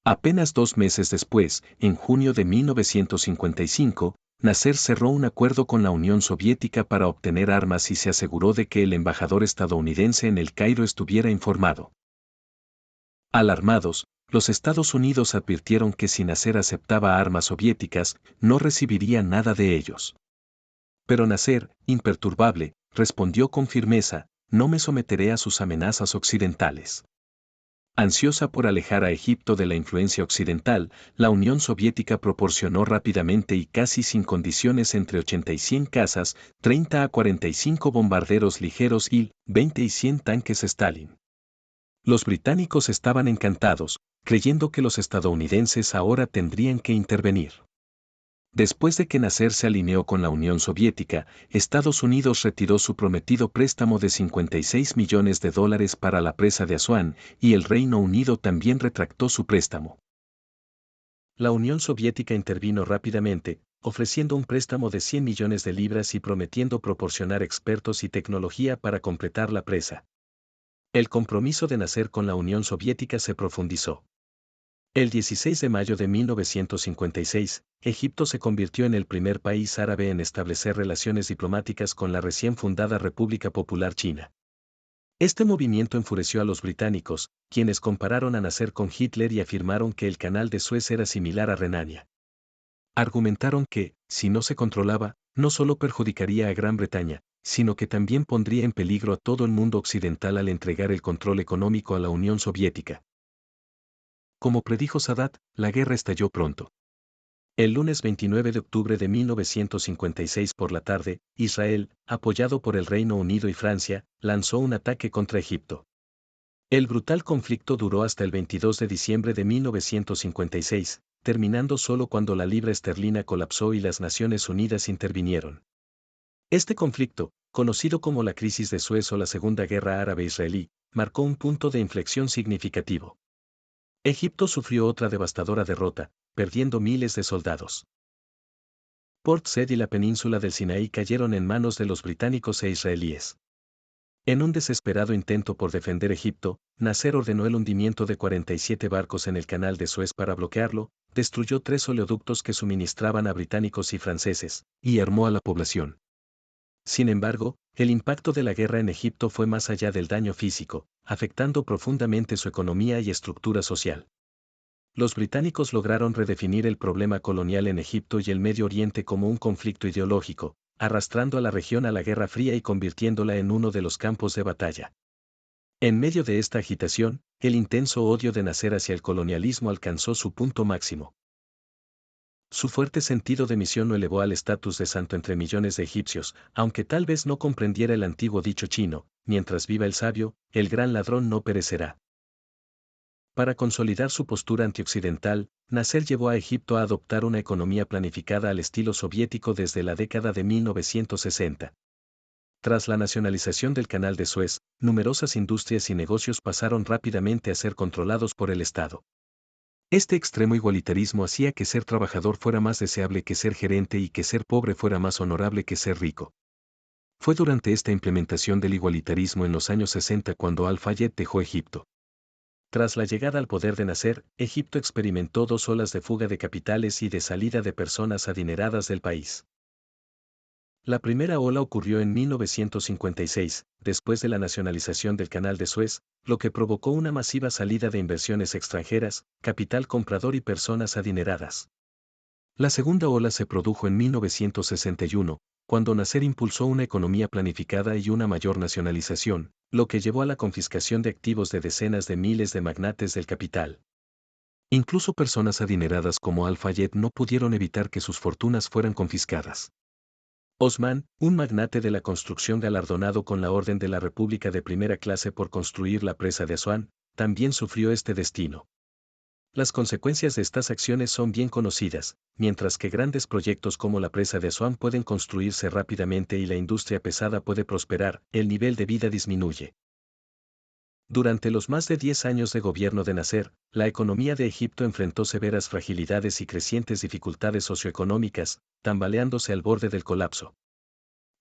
Apenas 2 meses después, en junio de 1955, Nasser cerró un acuerdo con la Unión Soviética para obtener armas y se aseguró de que el embajador estadounidense en El Cairo estuviera informado. Alarmados, los Estados Unidos advirtieron que si Nasser aceptaba armas soviéticas, no recibiría nada de ellos. Pero Nasser, imperturbable, respondió con firmeza, no me someteré a sus amenazas occidentales. Ansiosa por alejar a Egipto de la influencia occidental, la Unión Soviética proporcionó rápidamente y casi sin condiciones entre 80 y 100 cazas, 30 a 45 bombarderos ligeros y 20 y 100 tanques Stalin. Los británicos estaban encantados, creyendo que los estadounidenses ahora tendrían que intervenir. Después de que Nasser se alineó con la Unión Soviética, Estados Unidos retiró su prometido préstamo de 56 millones de dólares para la presa de Asuán, y el Reino Unido también retractó su préstamo. La Unión Soviética intervino rápidamente, ofreciendo un préstamo de 100 millones de libras y prometiendo proporcionar expertos y tecnología para completar la presa. El compromiso de Nasser con la Unión Soviética se profundizó. El 16 de mayo de 1956, Egipto se convirtió en el primer país árabe en establecer relaciones diplomáticas con la recién fundada República Popular China. Este movimiento enfureció a los británicos, quienes compararon a Nasser con Hitler y afirmaron que el canal de Suez era similar a Renania. Argumentaron que, si no se controlaba, no solo perjudicaría a Gran Bretaña, sino que también pondría en peligro a todo el mundo occidental al entregar el control económico a la Unión Soviética. Como predijo Sadat, la guerra estalló pronto. El lunes 29 de octubre de 1956 por la tarde, Israel, apoyado por el Reino Unido y Francia, lanzó un ataque contra Egipto. El brutal conflicto duró hasta el 22 de diciembre de 1956, terminando solo cuando la libra esterlina colapsó y las Naciones Unidas intervinieron. Este conflicto, conocido como la Crisis de Suez o la Segunda Guerra Árabe-Israelí, marcó un punto de inflexión significativo. Egipto sufrió otra devastadora derrota, perdiendo miles de soldados. Port Said y la península del Sinaí cayeron en manos de los británicos e israelíes. En un desesperado intento por defender Egipto, Nasser ordenó el hundimiento de 47 barcos en el canal de Suez para bloquearlo, destruyó 3 oleoductos que suministraban a británicos y franceses, y armó a la población. Sin embargo, el impacto de la guerra en Egipto fue más allá del daño físico, afectando profundamente su economía y estructura social. Los británicos lograron redefinir el problema colonial en Egipto y el Medio Oriente como un conflicto ideológico, arrastrando a la región a la Guerra Fría y convirtiéndola en uno de los campos de batalla. En medio de esta agitación, el intenso odio de Nasser hacia el colonialismo alcanzó su punto máximo. Su fuerte sentido de misión lo elevó al estatus de santo entre millones de egipcios, aunque tal vez no comprendiera el antiguo dicho chino, mientras viva el sabio, el gran ladrón no perecerá. Para consolidar su postura antioccidental, Nasser llevó a Egipto a adoptar una economía planificada al estilo soviético desde la década de 1960. Tras la nacionalización del Canal de Suez, numerosas industrias y negocios pasaron rápidamente a ser controlados por el Estado. Este extremo igualitarismo hacía que ser trabajador fuera más deseable que ser gerente y que ser pobre fuera más honorable que ser rico. Fue durante esta implementación del igualitarismo en los años 60 cuando Al-Fayed dejó Egipto. Tras la llegada al poder de Nasser, Egipto experimentó 2 olas de fuga de capitales y de salida de personas adineradas del país. La primera ola ocurrió en 1956, después de la nacionalización del Canal de Suez, lo que provocó una masiva salida de inversiones extranjeras, capital comprador y personas adineradas. La segunda ola se produjo en 1961, cuando Nasser impulsó una economía planificada y una mayor nacionalización, lo que llevó a la confiscación de activos de decenas de miles de magnates del capital. Incluso personas adineradas como Al-Fayed no pudieron evitar que sus fortunas fueran confiscadas. Osman, un magnate de la construcción galardonado con la Orden de la República de primera clase por construir la presa de Asuán, también sufrió este destino. Las consecuencias de estas acciones son bien conocidas, mientras que grandes proyectos como la presa de Asuán pueden construirse rápidamente y la industria pesada puede prosperar, el nivel de vida disminuye. Durante los más de 10 años de gobierno de Nasser, la economía de Egipto enfrentó severas fragilidades y crecientes dificultades socioeconómicas, tambaleándose al borde del colapso.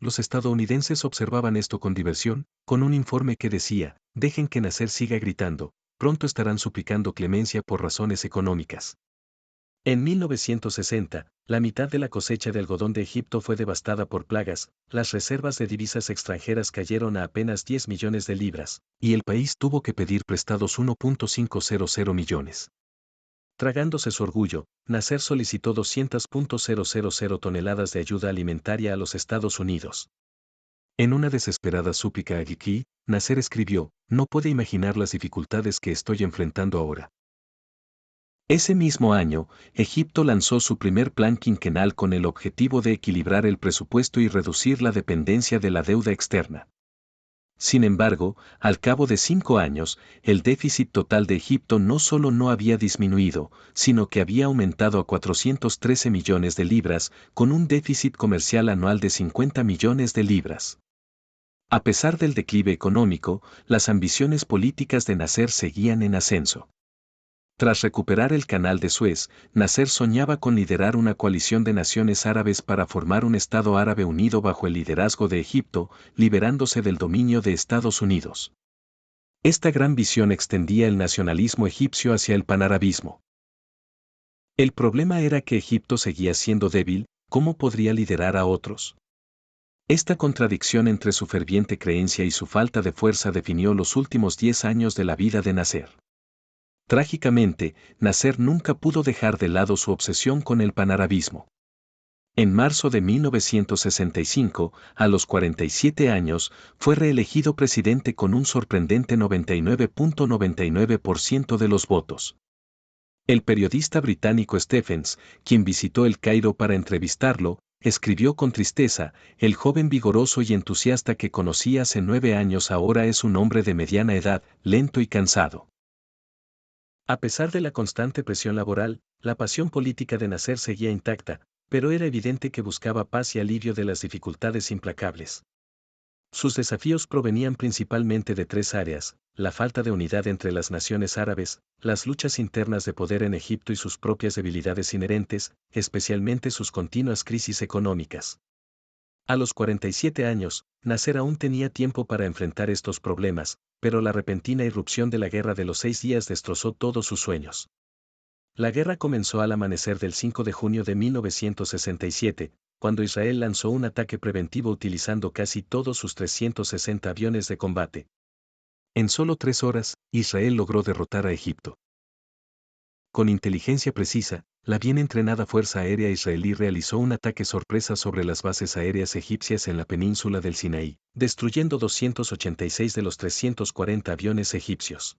Los estadounidenses observaban esto con diversión, con un informe que decía, dejen que Nasser siga gritando, pronto estarán suplicando clemencia por razones económicas. En 1960, la mitad de la cosecha de algodón de Egipto fue devastada por plagas, las reservas de divisas extranjeras cayeron a apenas 10 millones de libras, y el país tuvo que pedir prestados 1.500 millones. Tragándose su orgullo, Nasser solicitó 200.000 toneladas de ayuda alimentaria a los Estados Unidos. En una desesperada súplica a Giki, Nasser escribió, no puede imaginar las dificultades que estoy enfrentando ahora. Ese mismo año, Egipto lanzó su primer plan quinquenal con el objetivo de equilibrar el presupuesto y reducir la dependencia de la deuda externa. Sin embargo, al cabo de 5 años, el déficit total de Egipto no solo no había disminuido, sino que había aumentado a 413 millones de libras, con un déficit comercial anual de 50 millones de libras. A pesar del declive económico, las ambiciones políticas de Nasser seguían en ascenso. Tras recuperar el Canal de Suez, Nasser soñaba con liderar una coalición de naciones árabes para formar un Estado árabe unido bajo el liderazgo de Egipto, liberándose del dominio de Estados Unidos. Esta gran visión extendía el nacionalismo egipcio hacia el panarabismo. El problema era que Egipto seguía siendo débil, ¿cómo podría liderar a otros? Esta contradicción entre su ferviente creencia y su falta de fuerza definió los últimos 10 años de la vida de Nasser. Trágicamente, Nasser nunca pudo dejar de lado su obsesión con el panarabismo. En marzo de 1965, a los 47 años, fue reelegido presidente con un sorprendente 99.99% de los votos. El periodista británico Stephens, quien visitó El Cairo para entrevistarlo, escribió con tristeza: el joven vigoroso y entusiasta que conocí hace 9 años ahora es un hombre de mediana edad, lento y cansado. A pesar de la constante presión laboral, la pasión política de Nasser seguía intacta, pero era evidente que buscaba paz y alivio de las dificultades implacables. Sus desafíos provenían principalmente de 3 áreas: la falta de unidad entre las naciones árabes, las luchas internas de poder en Egipto y sus propias debilidades inherentes, especialmente sus continuas crisis económicas. A los 47 años, Nasser aún tenía tiempo para enfrentar estos problemas, pero la repentina irrupción de la Guerra de los 6 días destrozó todos sus sueños. La guerra comenzó al amanecer del 5 de junio de 1967, cuando Israel lanzó un ataque preventivo utilizando casi todos sus 360 aviones de combate. En solo 3 horas, Israel logró derrotar a Egipto. Con inteligencia precisa, la bien entrenada Fuerza Aérea Israelí realizó un ataque sorpresa sobre las bases aéreas egipcias en la península del Sinaí, destruyendo 286 de los 340 aviones egipcios.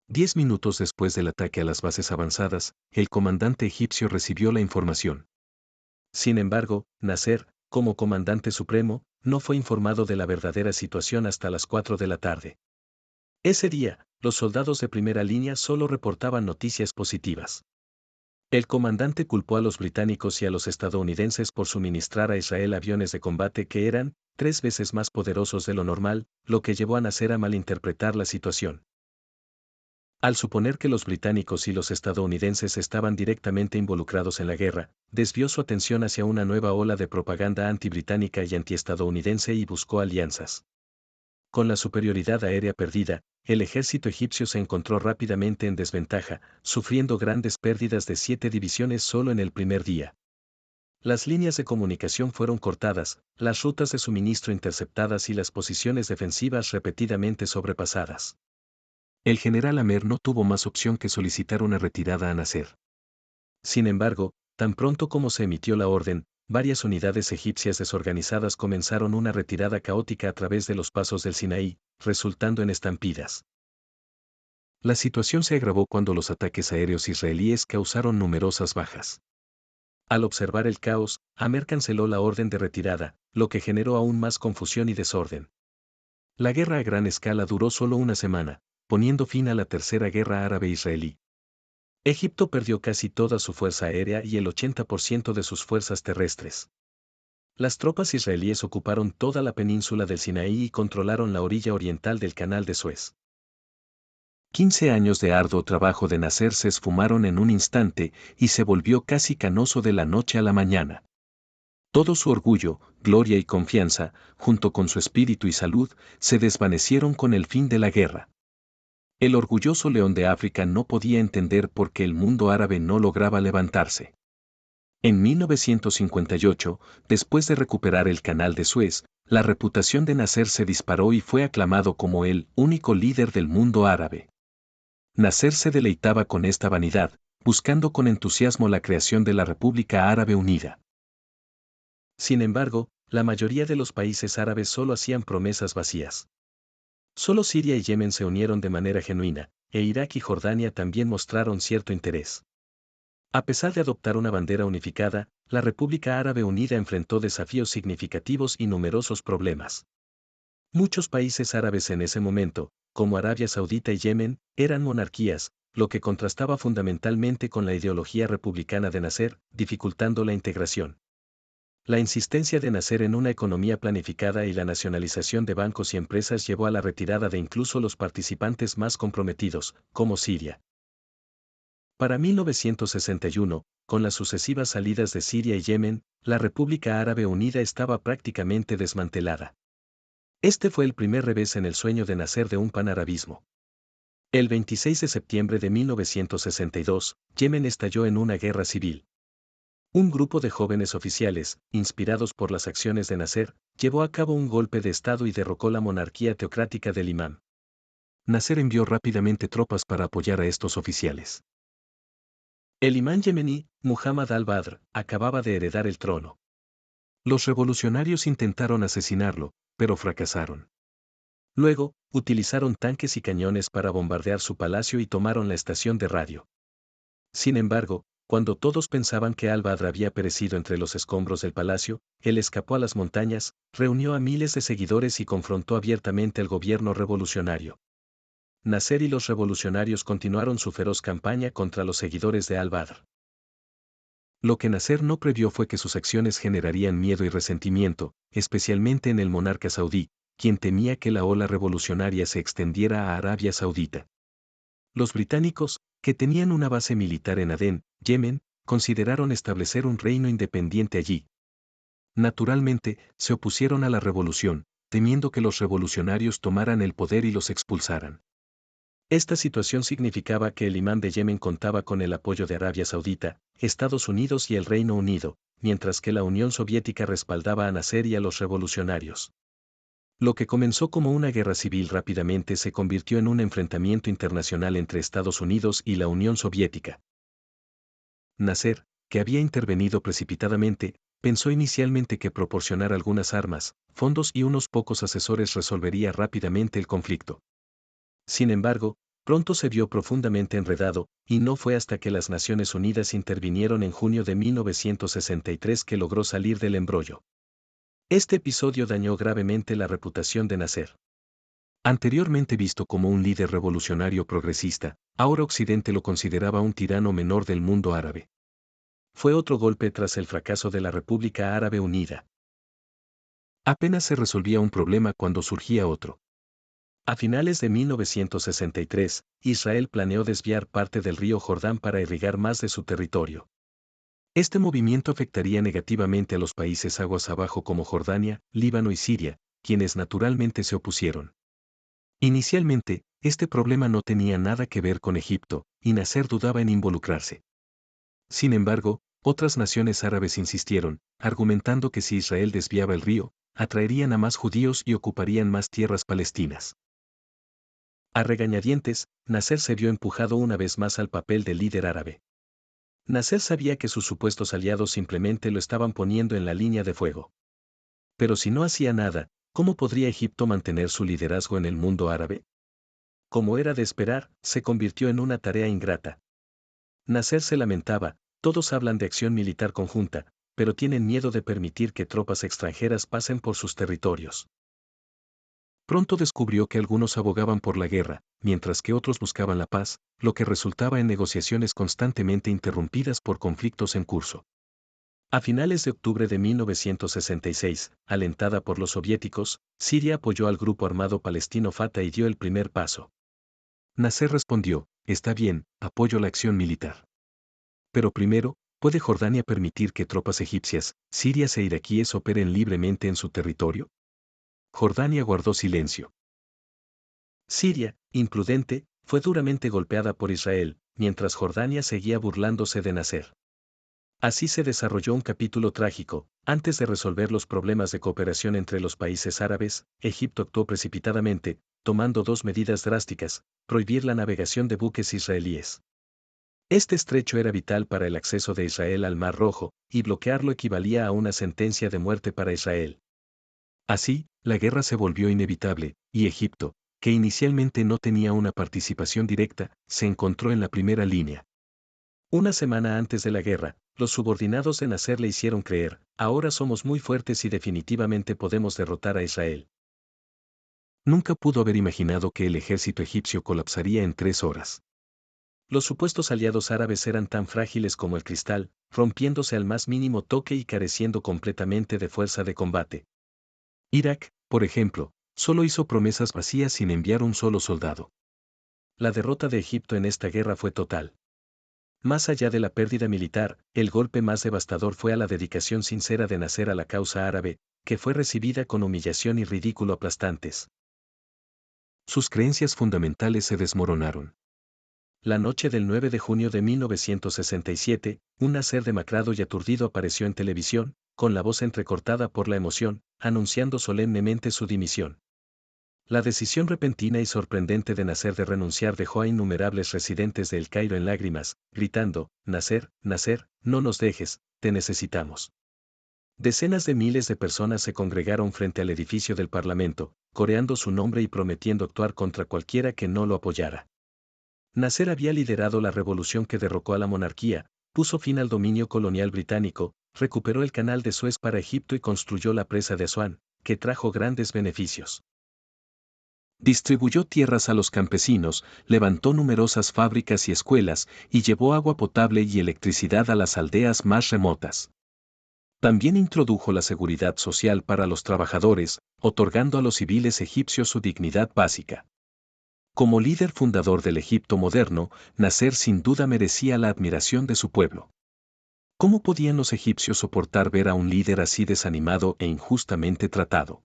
10 minutos después del ataque a las bases avanzadas, el comandante egipcio recibió la información. Sin embargo, Nasser, como comandante supremo, no fue informado de la verdadera situación hasta las 4 de la tarde. Ese día, los soldados de primera línea solo reportaban noticias positivas. El comandante culpó a los británicos y a los estadounidenses por suministrar a Israel aviones de combate que eran 3 veces más poderosos de lo normal, lo que llevó a Nasser a malinterpretar la situación. Al suponer que los británicos y los estadounidenses estaban directamente involucrados en la guerra, desvió su atención hacia una nueva ola de propaganda antibritánica y antiestadounidense y buscó alianzas. Con la superioridad aérea perdida, el ejército egipcio se encontró rápidamente en desventaja, sufriendo grandes pérdidas de 7 divisiones solo en el primer día. Las líneas de comunicación fueron cortadas, las rutas de suministro interceptadas y las posiciones defensivas repetidamente sobrepasadas. El general Amer no tuvo más opción que solicitar una retirada a Nasser. Sin embargo, tan pronto como se emitió la orden, varias unidades egipcias desorganizadas comenzaron una retirada caótica a través de los pasos del Sinaí, resultando en estampidas. La situación se agravó cuando los ataques aéreos israelíes causaron numerosas bajas. Al observar el caos, Amer canceló la orden de retirada, lo que generó aún más confusión y desorden. La guerra a gran escala duró solo una semana, poniendo fin a la Tercera Guerra Árabe-Israelí. Egipto perdió casi toda su fuerza aérea y el 80% de sus fuerzas terrestres. Las tropas israelíes ocuparon toda la península del Sinaí y controlaron la orilla oriental del Canal de Suez. 15 años de arduo trabajo de Nasser se esfumaron en un instante y se volvió casi canoso de la noche a la mañana. Todo su orgullo, gloria y confianza, junto con su espíritu y salud, se desvanecieron con el fin de la guerra. El orgulloso león de África no podía entender por qué el mundo árabe no lograba levantarse. En 1958, después de recuperar el Canal de Suez, la reputación de Nasser se disparó y fue aclamado como el único líder del mundo árabe. Nasser se deleitaba con esta vanidad, buscando con entusiasmo la creación de la República Árabe Unida. Sin embargo, la mayoría de los países árabes solo hacían promesas vacías. Solo Siria y Yemen se unieron de manera genuina, e Irak y Jordania también mostraron cierto interés. A pesar de adoptar una bandera unificada, la República Árabe Unida enfrentó desafíos significativos y numerosos problemas. Muchos países árabes en ese momento, como Arabia Saudita y Yemen, eran monarquías, lo que contrastaba fundamentalmente con la ideología republicana de Nasser, dificultando la integración. La insistencia de Nasser en una economía planificada y la nacionalización de bancos y empresas llevó a la retirada de incluso los participantes más comprometidos, como Siria. Para 1961, con las sucesivas salidas de Siria y Yemen, la República Árabe Unida estaba prácticamente desmantelada. Este fue el primer revés en el sueño de Nasser de un panarabismo. El 26 de septiembre de 1962, Yemen estalló en una guerra civil. Un grupo de jóvenes oficiales, inspirados por las acciones de Nasser, llevó a cabo un golpe de Estado y derrocó la monarquía teocrática del imam. Nasser envió rápidamente tropas para apoyar a estos oficiales. El imán yemení, Muhammad al-Badr, acababa de heredar el trono. Los revolucionarios intentaron asesinarlo, pero fracasaron. Luego, utilizaron tanques y cañones para bombardear su palacio y tomaron la estación de radio. Sin embargo, cuando todos pensaban que al-Badr había perecido entre los escombros del palacio, él escapó a las montañas, reunió a miles de seguidores y confrontó abiertamente al gobierno revolucionario. Nasser y los revolucionarios continuaron su feroz campaña contra los seguidores de al-Badr. Lo que Nasser no previó fue que sus acciones generarían miedo y resentimiento, especialmente en el monarca saudí, quien temía que la ola revolucionaria se extendiera a Arabia Saudita. Los británicos, que tenían una base militar en Adén, Yemen, consideraron establecer un reino independiente allí. Naturalmente, se opusieron a la revolución, temiendo que los revolucionarios tomaran el poder y los expulsaran. Esta situación significaba que el imán de Yemen contaba con el apoyo de Arabia Saudita, Estados Unidos y el Reino Unido, mientras que la Unión Soviética respaldaba a Nasser y a los revolucionarios. Lo que comenzó como una guerra civil rápidamente se convirtió en un enfrentamiento internacional entre Estados Unidos y la Unión Soviética. Nasser, que había intervenido precipitadamente, pensó inicialmente que proporcionar algunas armas, fondos y unos pocos asesores resolvería rápidamente el conflicto. Sin embargo, pronto se vio profundamente enredado, y no fue hasta que las Naciones Unidas intervinieron en junio de 1963 que logró salir del embrollo. Este episodio dañó gravemente la reputación de Nasser. Anteriormente visto como un líder revolucionario progresista, ahora Occidente lo consideraba un tirano menor del mundo árabe. Fue otro golpe tras el fracaso de la República Árabe Unida. Apenas se resolvía un problema cuando surgía otro. A finales de 1963, Israel planeó desviar parte del río Jordán para irrigar más de su territorio. Este movimiento afectaría negativamente a los países aguas abajo como Jordania, Líbano y Siria, quienes naturalmente se opusieron. Inicialmente, este problema no tenía nada que ver con Egipto, y Nasser dudaba en involucrarse. Sin embargo, otras naciones árabes insistieron, argumentando que si Israel desviaba el río, atraerían a más judíos y ocuparían más tierras palestinas. A regañadientes, Nasser se vio empujado una vez más al papel de líder árabe. Nasser sabía que sus supuestos aliados simplemente lo estaban poniendo en la línea de fuego. Pero si no hacía nada, ¿cómo podría Egipto mantener su liderazgo en el mundo árabe? Como era de esperar, se convirtió en una tarea ingrata. Nasser se lamentaba, todos hablan de acción militar conjunta, pero tienen miedo de permitir que tropas extranjeras pasen por sus territorios. Pronto descubrió que algunos abogaban por la guerra, mientras que otros buscaban la paz, lo que resultaba en negociaciones constantemente interrumpidas por conflictos en curso. A finales de octubre de 1966, alentada por los soviéticos, Siria apoyó al grupo armado palestino Fatah y dio el primer paso. Nasser respondió, está bien, apoyo la acción militar. Pero primero, ¿puede Jordania permitir que tropas egipcias, sirias e iraquíes operen libremente en su territorio? Jordania guardó silencio. Siria, imprudente, fue duramente golpeada por Israel, mientras Jordania seguía burlándose de Nasser. Así se desarrolló un capítulo trágico. Antes de resolver los problemas de cooperación entre los países árabes, Egipto actuó precipitadamente, tomando dos medidas drásticas: prohibir la navegación de buques israelíes. Este estrecho era vital para el acceso de Israel al Mar Rojo, y bloquearlo equivalía a una sentencia de muerte para Israel. Así, la guerra se volvió inevitable, y Egipto, que inicialmente no tenía una participación directa, se encontró en la primera línea. Una semana antes de la guerra, los subordinados de Nasser le hicieron creer, ahora somos muy fuertes y definitivamente podemos derrotar a Israel. Nunca pudo haber imaginado que el ejército egipcio colapsaría en 3 horas. Los supuestos aliados árabes eran tan frágiles como el cristal, rompiéndose al más mínimo toque y careciendo completamente de fuerza de combate. Irak, por ejemplo, solo hizo promesas vacías sin enviar un solo soldado. La derrota de Egipto en esta guerra fue total. Más allá de la pérdida militar, el golpe más devastador fue a la dedicación sincera de Nasser a la causa árabe, que fue recibida con humillación y ridículo aplastantes. Sus creencias fundamentales se desmoronaron. La noche del 9 de junio de 1967, un Nasser demacrado y aturdido apareció en televisión, con la voz entrecortada por la emoción, anunciando solemnemente su dimisión. La decisión repentina y sorprendente de Nasser de renunciar dejó a innumerables residentes de El Cairo en lágrimas, gritando: Nasser, Nasser, no nos dejes, te necesitamos. Decenas de miles de personas se congregaron frente al edificio del Parlamento, coreando su nombre y prometiendo actuar contra cualquiera que no lo apoyara. Nasser había liderado la revolución que derrocó a la monarquía, puso fin al dominio colonial británico, recuperó el canal de Suez para Egipto y construyó la presa de Asuán, que trajo grandes beneficios. Distribuyó tierras a los campesinos, levantó numerosas fábricas y escuelas, y llevó agua potable y electricidad a las aldeas más remotas. También introdujo la seguridad social para los trabajadores, otorgando a los civiles egipcios su dignidad básica. Como líder fundador del Egipto moderno, Nasser sin duda merecía la admiración de su pueblo. ¿Cómo podían los egipcios soportar ver a un líder así desanimado e injustamente tratado?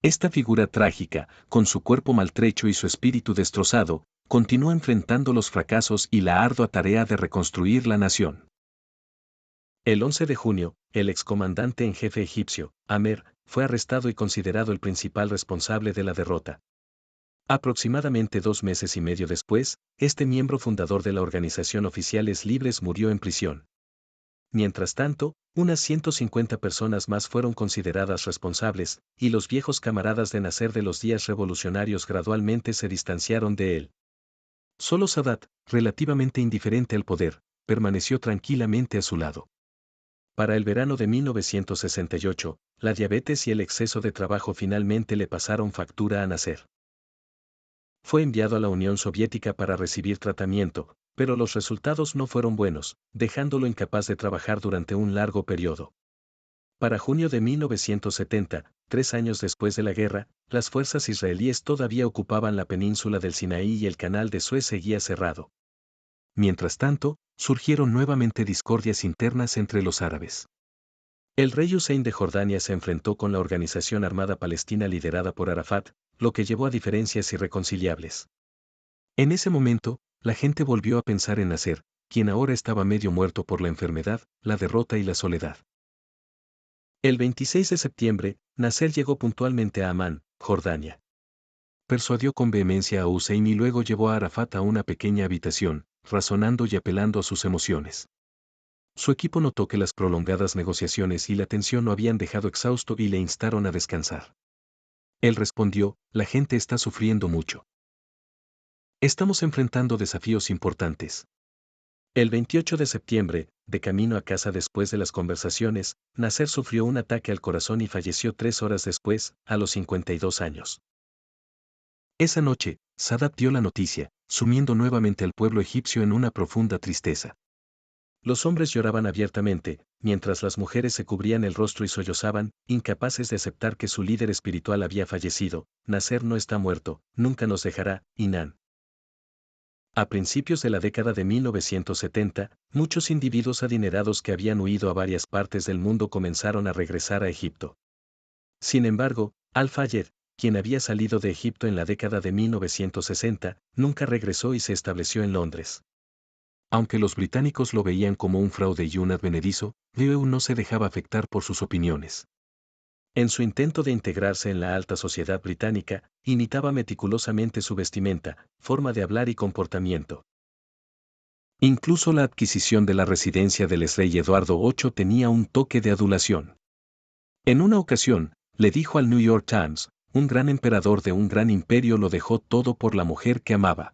Esta figura trágica, con su cuerpo maltrecho y su espíritu destrozado, continuó enfrentando los fracasos y la ardua tarea de reconstruir la nación. El 11 de junio, el excomandante en jefe egipcio, Amer, fue arrestado y considerado el principal responsable de la derrota. Aproximadamente 2 meses y medio después, este miembro fundador de la organización Oficiales Libres murió en prisión. Mientras tanto, unas 150 personas más fueron consideradas responsables, y los viejos camaradas de Nasser de los días revolucionarios gradualmente se distanciaron de él. Solo Sadat, relativamente indiferente al poder, permaneció tranquilamente a su lado. Para el verano de 1968, la diabetes y el exceso de trabajo finalmente le pasaron factura a Nasser. Fue enviado a la Unión Soviética para recibir tratamiento, pero los resultados no fueron buenos, dejándolo incapaz de trabajar durante un largo periodo. Para junio de 1970, 3 años después de la guerra, las fuerzas israelíes todavía ocupaban la península del Sinaí y el canal de Suez seguía cerrado. Mientras tanto, surgieron nuevamente discordias internas entre los árabes. El rey Hussein de Jordania se enfrentó con la organización armada palestina liderada por Arafat, lo que llevó a diferencias irreconciliables. En ese momento, la gente volvió a pensar en Nasser, quien ahora estaba medio muerto por la enfermedad, la derrota y la soledad. El 26 de septiembre, Nasser llegó puntualmente a Amán, Jordania. Persuadió con vehemencia a Hussein y luego llevó a Arafat a una pequeña habitación, razonando y apelando a sus emociones. Su equipo notó que las prolongadas negociaciones y la tensión lo habían dejado exhausto y le instaron a descansar. Él respondió: la gente está sufriendo mucho. Estamos enfrentando desafíos importantes. El 28 de septiembre, de camino a casa después de las conversaciones, Nasser sufrió un ataque al corazón y falleció 3 horas después, a los 52 años. Esa noche, Sadat dio la noticia, sumiendo nuevamente al pueblo egipcio en una profunda tristeza. Los hombres lloraban abiertamente, mientras las mujeres se cubrían el rostro y sollozaban, incapaces de aceptar que su líder espiritual había fallecido. Nasser no está muerto, nunca nos dejará, Inan. A principios de la década de 1970, muchos individuos adinerados que habían huido a varias partes del mundo comenzaron a regresar a Egipto. Sin embargo, Al-Fayed, quien había salido de Egipto en la década de 1960, nunca regresó y se estableció en Londres. Aunque los británicos lo veían como un fraude y un advenedizo, Liu no se dejaba afectar por sus opiniones. En su intento de integrarse en la alta sociedad británica, imitaba meticulosamente su vestimenta, forma de hablar y comportamiento. Incluso la adquisición de la residencia del rey Eduardo VIII tenía un toque de adulación. En una ocasión, le dijo al New York Times: un gran emperador de un gran imperio lo dejó todo por la mujer que amaba.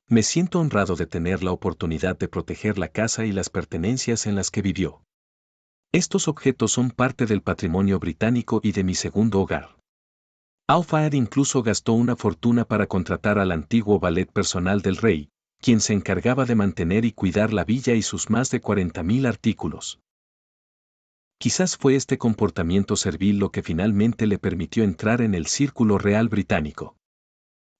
Me siento honrado de tener la oportunidad de proteger la casa y las pertenencias en las que vivió. Estos objetos son parte del patrimonio británico y de mi segundo hogar. Al-Fayed incluso gastó una fortuna para contratar al antiguo valet personal del rey, quien se encargaba de mantener y cuidar la villa y sus más de 40.000 artículos. Quizás fue este comportamiento servil lo que finalmente le permitió entrar en el círculo real británico.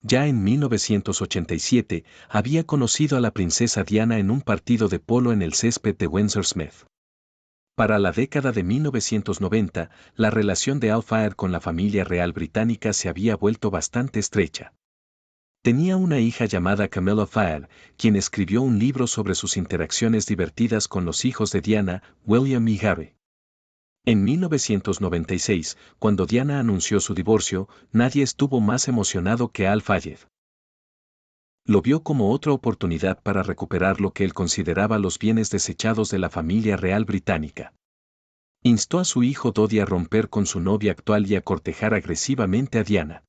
Ya en 1987 había conocido a la princesa Diana en un partido de polo en el césped de Windsor Smith. Para la década de 1990, la relación de Al-Fayed con la familia real británica se había vuelto bastante estrecha. Tenía una hija llamada Camilla Fayed, quien escribió un libro sobre sus interacciones divertidas con los hijos de Diana, William y Harry. En 1996, cuando Diana anunció su divorcio, nadie estuvo más emocionado que Al-Fayed. Lo vio como otra oportunidad para recuperar lo que él consideraba los bienes desechados de la familia real británica. Instó a su hijo Dodi a romper con su novia actual y a cortejar agresivamente a Diana.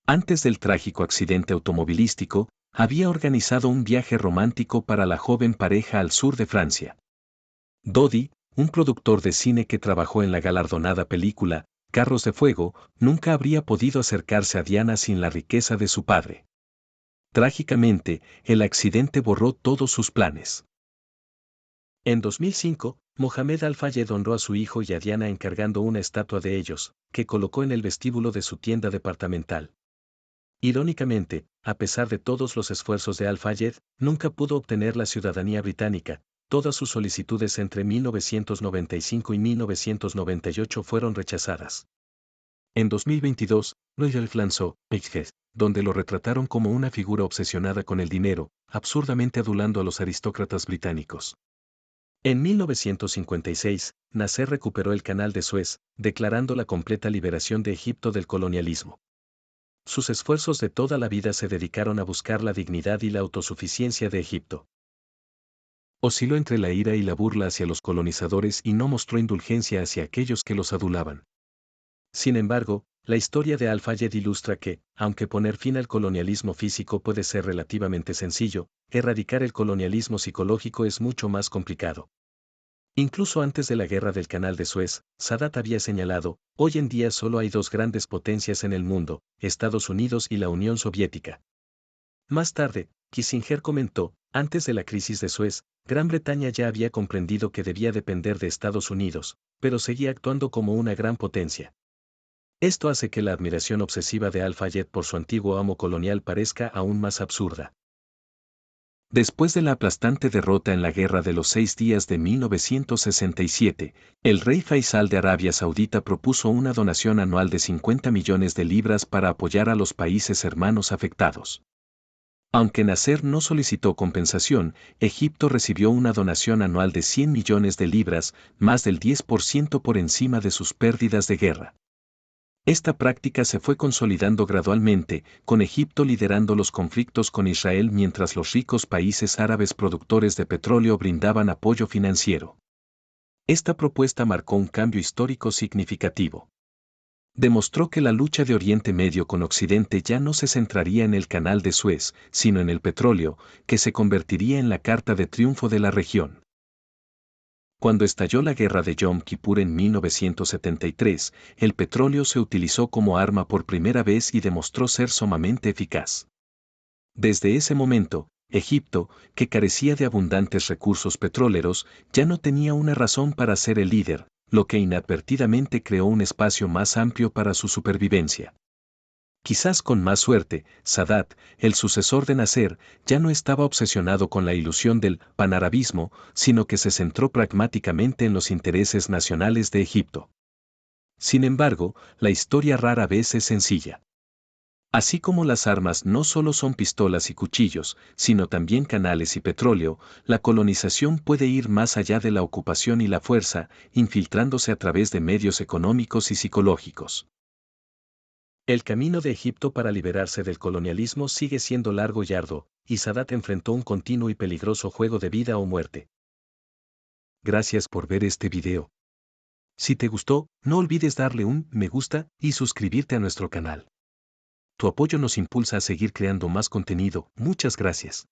Antes del trágico accidente automovilístico, había organizado un viaje romántico para la joven pareja al sur de Francia. Dodi, un productor de cine que trabajó en la galardonada película Carros de Fuego, nunca habría podido acercarse a Diana sin la riqueza de su padre. Trágicamente, el accidente borró todos sus planes. En 2005, Mohamed Al-Fayed honró a su hijo y a Diana encargando una estatua de ellos, que colocó en el vestíbulo de su tienda departamental. Irónicamente, a pesar de todos los esfuerzos de Al-Fayed, nunca pudo obtener la ciudadanía británica. Todas sus solicitudes entre 1995 y 1998 fueron rechazadas. En 2022, Royal lanzó Egghead, donde lo retrataron como una figura obsesionada con el dinero, absurdamente adulando a los aristócratas británicos. En 1956, Nasser recuperó el Canal de Suez, declarando la completa liberación de Egipto del colonialismo. Sus esfuerzos de toda la vida se dedicaron a buscar la dignidad y la autosuficiencia de Egipto. Osciló entre la ira y la burla hacia los colonizadores y no mostró indulgencia hacia aquellos que los adulaban. Sin embargo, la historia de Al-Fayed ilustra que, aunque poner fin al colonialismo físico puede ser relativamente sencillo, erradicar el colonialismo psicológico es mucho más complicado. Incluso antes de la guerra del Canal de Suez, Sadat había señalado, hoy en día solo hay dos grandes potencias en el mundo, Estados Unidos y la Unión Soviética. Más tarde, Kissinger comentó, antes de la crisis de Suez, Gran Bretaña ya había comprendido que debía depender de Estados Unidos, pero seguía actuando como una gran potencia. Esto hace que la admiración obsesiva de Al-Fayed por su antiguo amo colonial parezca aún más absurda. Después de la aplastante derrota en la Guerra de los 6 Días de 1967, el rey Faisal de Arabia Saudita propuso una donación anual de 50 millones de libras para apoyar a los países hermanos afectados. Aunque Nasser no solicitó compensación, Egipto recibió una donación anual de 100 millones de libras, más del 10% por encima de sus pérdidas de guerra. Esta práctica se fue consolidando gradualmente, con Egipto liderando los conflictos con Israel mientras los ricos países árabes productores de petróleo brindaban apoyo financiero. Esta propuesta marcó un cambio histórico significativo. Demostró que la lucha de Oriente Medio con Occidente ya no se centraría en el Canal de Suez, sino en el petróleo, que se convertiría en la carta de triunfo de la región. Cuando estalló la guerra de Yom Kippur en 1973, el petróleo se utilizó como arma por primera vez y demostró ser sumamente eficaz. Desde ese momento, Egipto, que carecía de abundantes recursos petroleros, ya no tenía una razón para ser el líder, lo que inadvertidamente creó un espacio más amplio para su supervivencia. Quizás con más suerte, Sadat, el sucesor de Nasser, ya no estaba obsesionado con la ilusión del panarabismo, sino que se centró pragmáticamente en los intereses nacionales de Egipto. Sin embargo, la historia rara vez es sencilla. Así como las armas no solo son pistolas y cuchillos, sino también canales y petróleo, la colonización puede ir más allá de la ocupación y la fuerza, infiltrándose a través de medios económicos y psicológicos. El camino de Egipto para liberarse del colonialismo sigue siendo largo y arduo, y Sadat enfrentó un continuo y peligroso juego de vida o muerte. Gracias por ver este video. Si te gustó, no olvides darle un me gusta y suscribirte a nuestro canal. Tu apoyo nos impulsa a seguir creando más contenido. Muchas gracias.